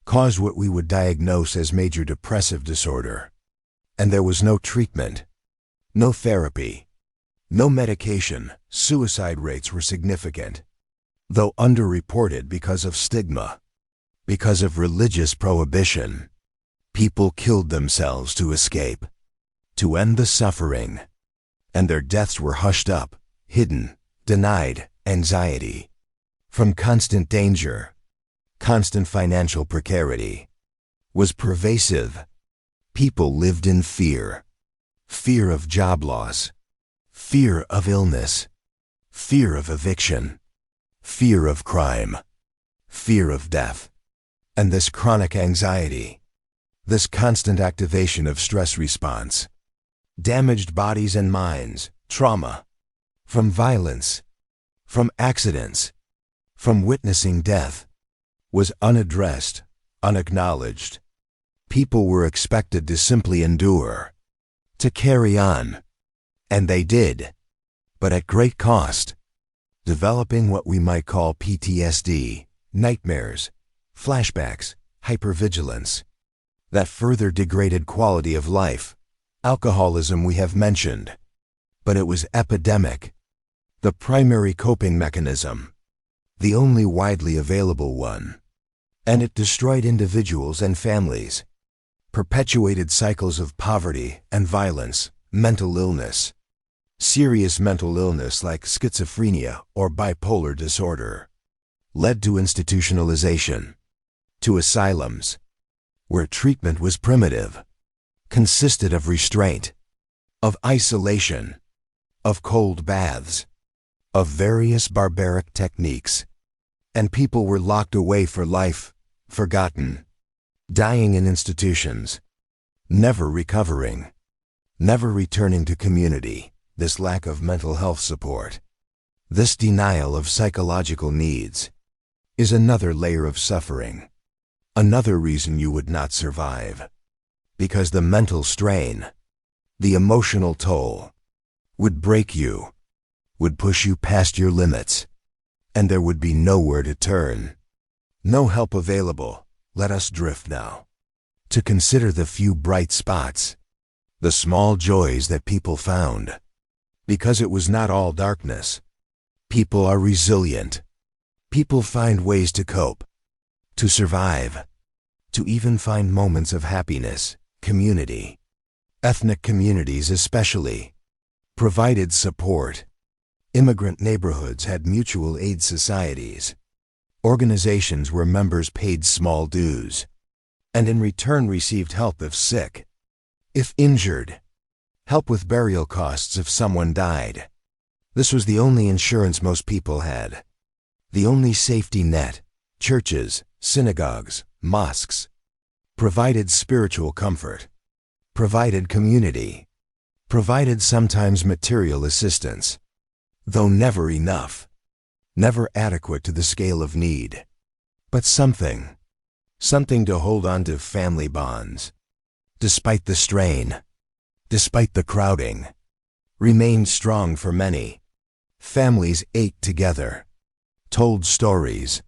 caused what we would diagnose as major depressive disorder. And there was no treatment, no therapy, no medication. Suicide rates were significant, though underreported because of stigma, because of religious prohibition. People killed themselves to escape, to end the suffering, and their deaths were hushed up, hidden, denied. Anxiety from constant danger, constant financial precarity, was pervasive. People lived in fear, fear of job loss, fear of illness, fear of eviction, fear of crime, fear of death. And this chronic anxiety, this constant activation of stress response, damaged bodies and minds. Trauma from violence, from accidents, from witnessing death, was unaddressed, unacknowledged. People were expected to simply endure, to carry on, and they did, but at great cost, developing what we might call PTSD, nightmares, flashbacks, hypervigilance, that further degraded quality of life. Alcoholism we have mentioned, but it was epidemic, the primary coping mechanism, the only widely available one, and it destroyed individuals and families, perpetuated cycles of poverty and violence. Mental illness, serious mental illness like schizophrenia or bipolar disorder, led to institutionalization, to asylums, where treatment was primitive, consisted of restraint, of isolation, of cold baths, of various barbaric techniques, and people were locked away for life, forgotten, dying in institutions, never recovering, never returning to community. This lack of mental health support, this denial of psychological needs, is another layer of suffering, another reason you would not survive. Because the mental strain, the emotional toll, would break you, would push you past your limits, and there would be nowhere to turn. No help available. Let us drift now. to consider the few bright spots, the small joys that people found. Because it was not all darkness. People are resilient. People find ways to cope, to survive, to even find moments of happiness. Community, ethnic communities especially, provided support. Immigrant neighborhoods had mutual aid societies, organizations where members paid small dues, and in return received help if sick, if injured, help with burial costs if someone died. This was the only insurance most people had, the only safety net. Churches, synagogues, mosques provided spiritual comfort, provided community, provided sometimes material assistance, though never enough, never adequate to the scale of need, but something to hold on to. Family bonds, despite the strain, despite the crowding, remained strong for many. Families ate together, told stories,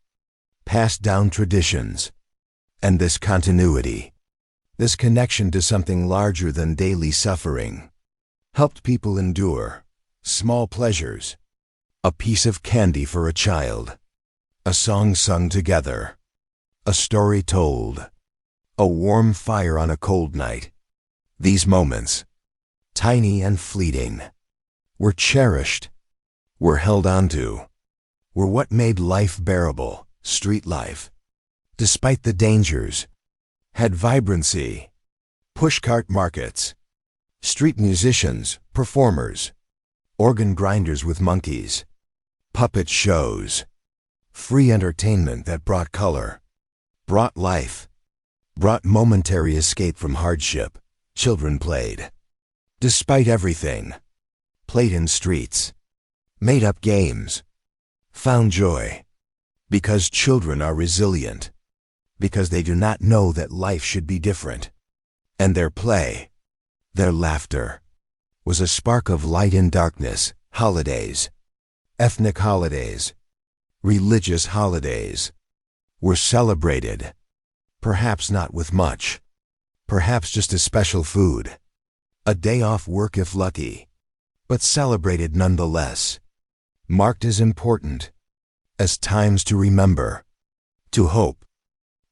passed down traditions, and this continuity, this connection to something larger than daily suffering, helped people endure small pleasures, a piece of candy for a child, a song sung together, a story told, a warm fire on a cold night. These moments, tiny and fleeting, were cherished, were held onto, were what made life bearable. Street life, despite the dangers, had vibrancy. Pushcart markets, street musicians, performers, organ grinders with monkeys, puppet shows, free entertainment that brought color, brought life, brought momentary escape from hardship. Children played, despite everything, played in streets, made up games, found joy. Because children are resilient, because they do not know that life should be different. And their play, their laughter, was a spark of light in darkness. Holidays, ethnic holidays, religious holidays, were celebrated, perhaps not with much, perhaps just a special food, a day off work if lucky, but celebrated nonetheless, marked as important, as times to remember, to hope,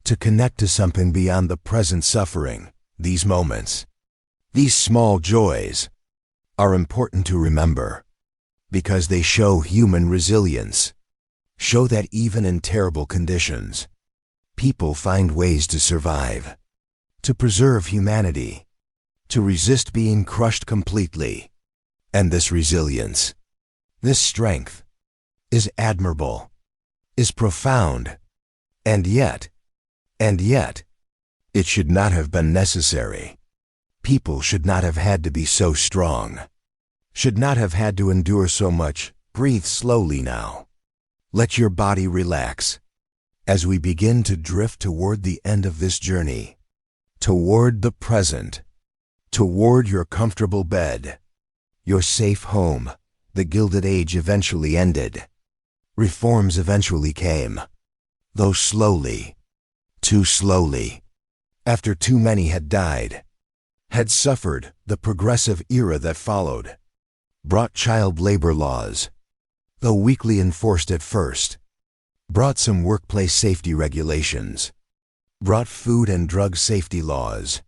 to connect to something beyond the present suffering. These moments, these small joys, are important to remember, because they show human resilience, show that even in terrible conditions, people find ways to survive, to preserve humanity, to resist being crushed completely. And this resilience, this strength, is admirable, is profound, and yet, it should not have been necessary. People should not have had to be so strong, should not have had to endure so much. Breathe slowly now. Let your body relax as we begin to drift toward the end of this journey, toward the present, toward your comfortable bed, your safe home. The Gilded Age eventually ended. Reforms eventually came, though slowly, too slowly, after too many had died, had suffered. The progressive era that followed brought child labor laws, though weakly enforced at first, brought some workplace safety regulations, brought food and drug safety laws,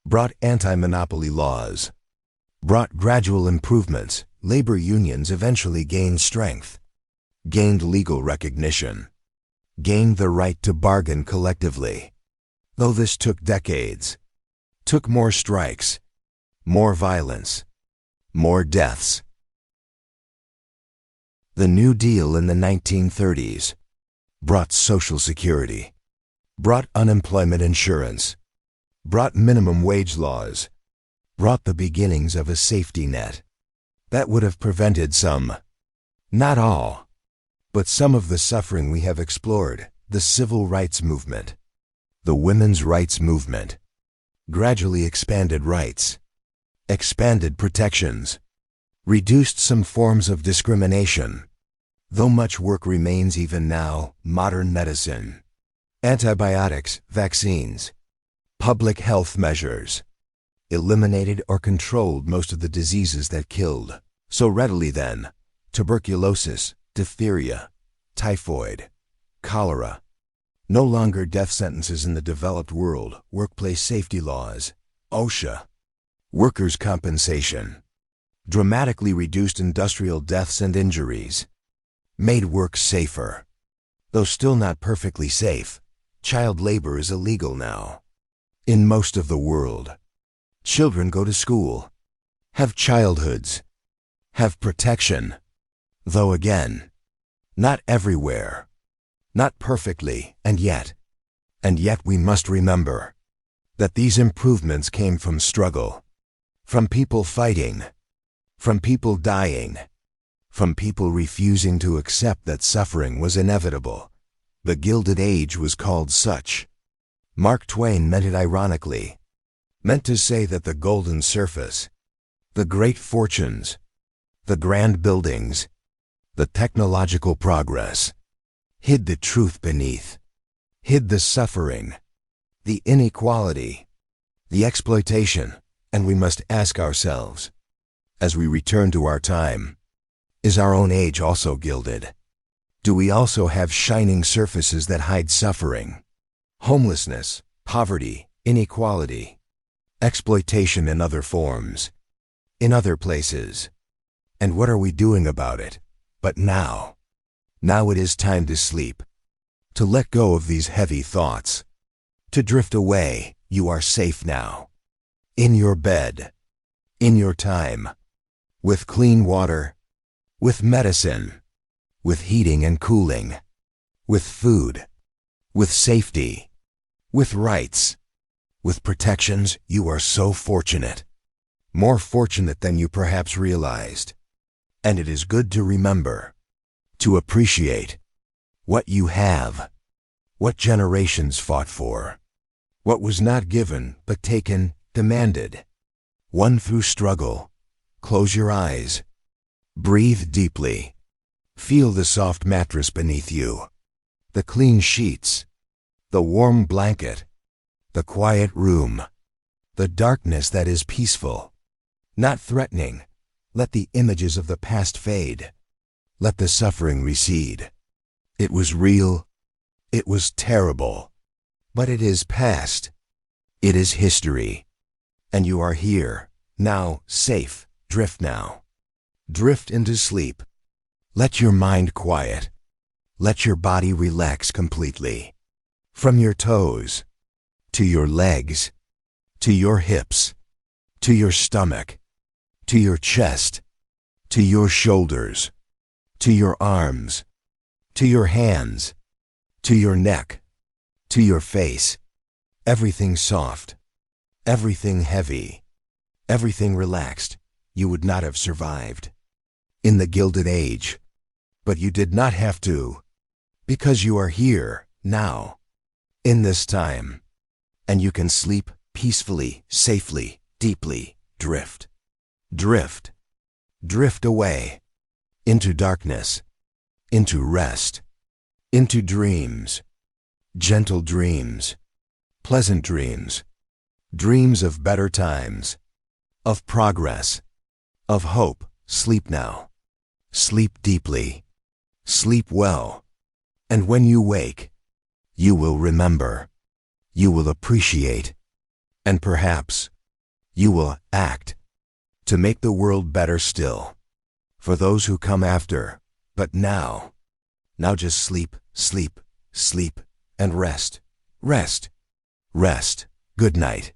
brought anti-monopoly laws, brought gradual improvements. Labor unions eventually gained strength, gained legal recognition, gained the right to bargain collectively. Though this took decades, took more strikes, more violence, more deaths. The New Deal in the 1930s brought Social Security, brought unemployment insurance, brought minimum wage laws, brought the beginnings of a safety net that would have prevented some, not all, but some of the suffering we have explored. The civil rights movement, the women's rights movement, gradually expanded rights, expanded protections, reduced some forms of discrimination, though much work remains even now. Modern medicine, antibiotics, vaccines, Public health measures eliminated or controlled most of the diseases that killed so readily then: tuberculosis, diphtheria, typhoid, cholera. No longer death sentences in the developed world. Workplace safety laws, OSHA, workers' compensation, dramatically reduced industrial deaths and injuries, made work safer. Though still not perfectly safe, child labor is illegal now. In most of the world, children go to school, have childhoods, have protection. Though again, not everywhere, not perfectly, and yet we must remember that these improvements came from struggle, from people fighting, from people dying, from people refusing to accept that suffering was inevitable. The Gilded Age was called such. Mark Twain meant it ironically, meant to say that the golden surface, the great fortunes, the grand buildings, the technological progress, hid the truth beneath, hid the suffering, the inequality, the exploitation. And we must ask ourselves, as we return to our time, is our own age also gilded? Do we also have shining surfaces that hide suffering, homelessness, poverty, inequality, exploitation in other forms, in other places? And what are we doing about it? But now it is time to sleep, to let go of these heavy thoughts, to drift away. You are safe now, in your bed, in your time, with clean water, with medicine, with heating and cooling, with food, with safety, with rights, with protections. You are so fortunate, more fortunate than you perhaps realized. And it is good to remember, to appreciate what you have, what generations fought for, what was not given but taken, demanded, won through struggle. Close your eyes, breathe deeply, feel the soft mattress beneath you, the clean sheets, the warm blanket, the quiet room, the darkness that is peaceful, not threatening. Let the images of the past fade. Let the suffering recede. It was real. It was terrible. But it is past. It is history. And you are here, now, safe. Drift now. Drift into sleep. Let your mind quiet. Let your body relax completely. From your toes, to your legs, to your hips, to your stomach, to your chest, to your shoulders, to your arms, to your hands, to your neck, to your face. Everything soft, everything heavy, everything relaxed. You would not have survived in the Gilded Age. But you did not have to, because you are here, now, in this time. And you can sleep peacefully, safely, deeply. Drift. Drift. Drift away. Into darkness. Into rest. Into dreams. Gentle dreams. Pleasant dreams. Dreams of better times. Of progress. Of hope. Sleep now. Sleep deeply. Sleep well. And when you wake, you will remember. You will appreciate. And perhaps you will act to make the world better still for those who come after. But now just sleep, sleep, sleep, and rest, rest, rest. Good night.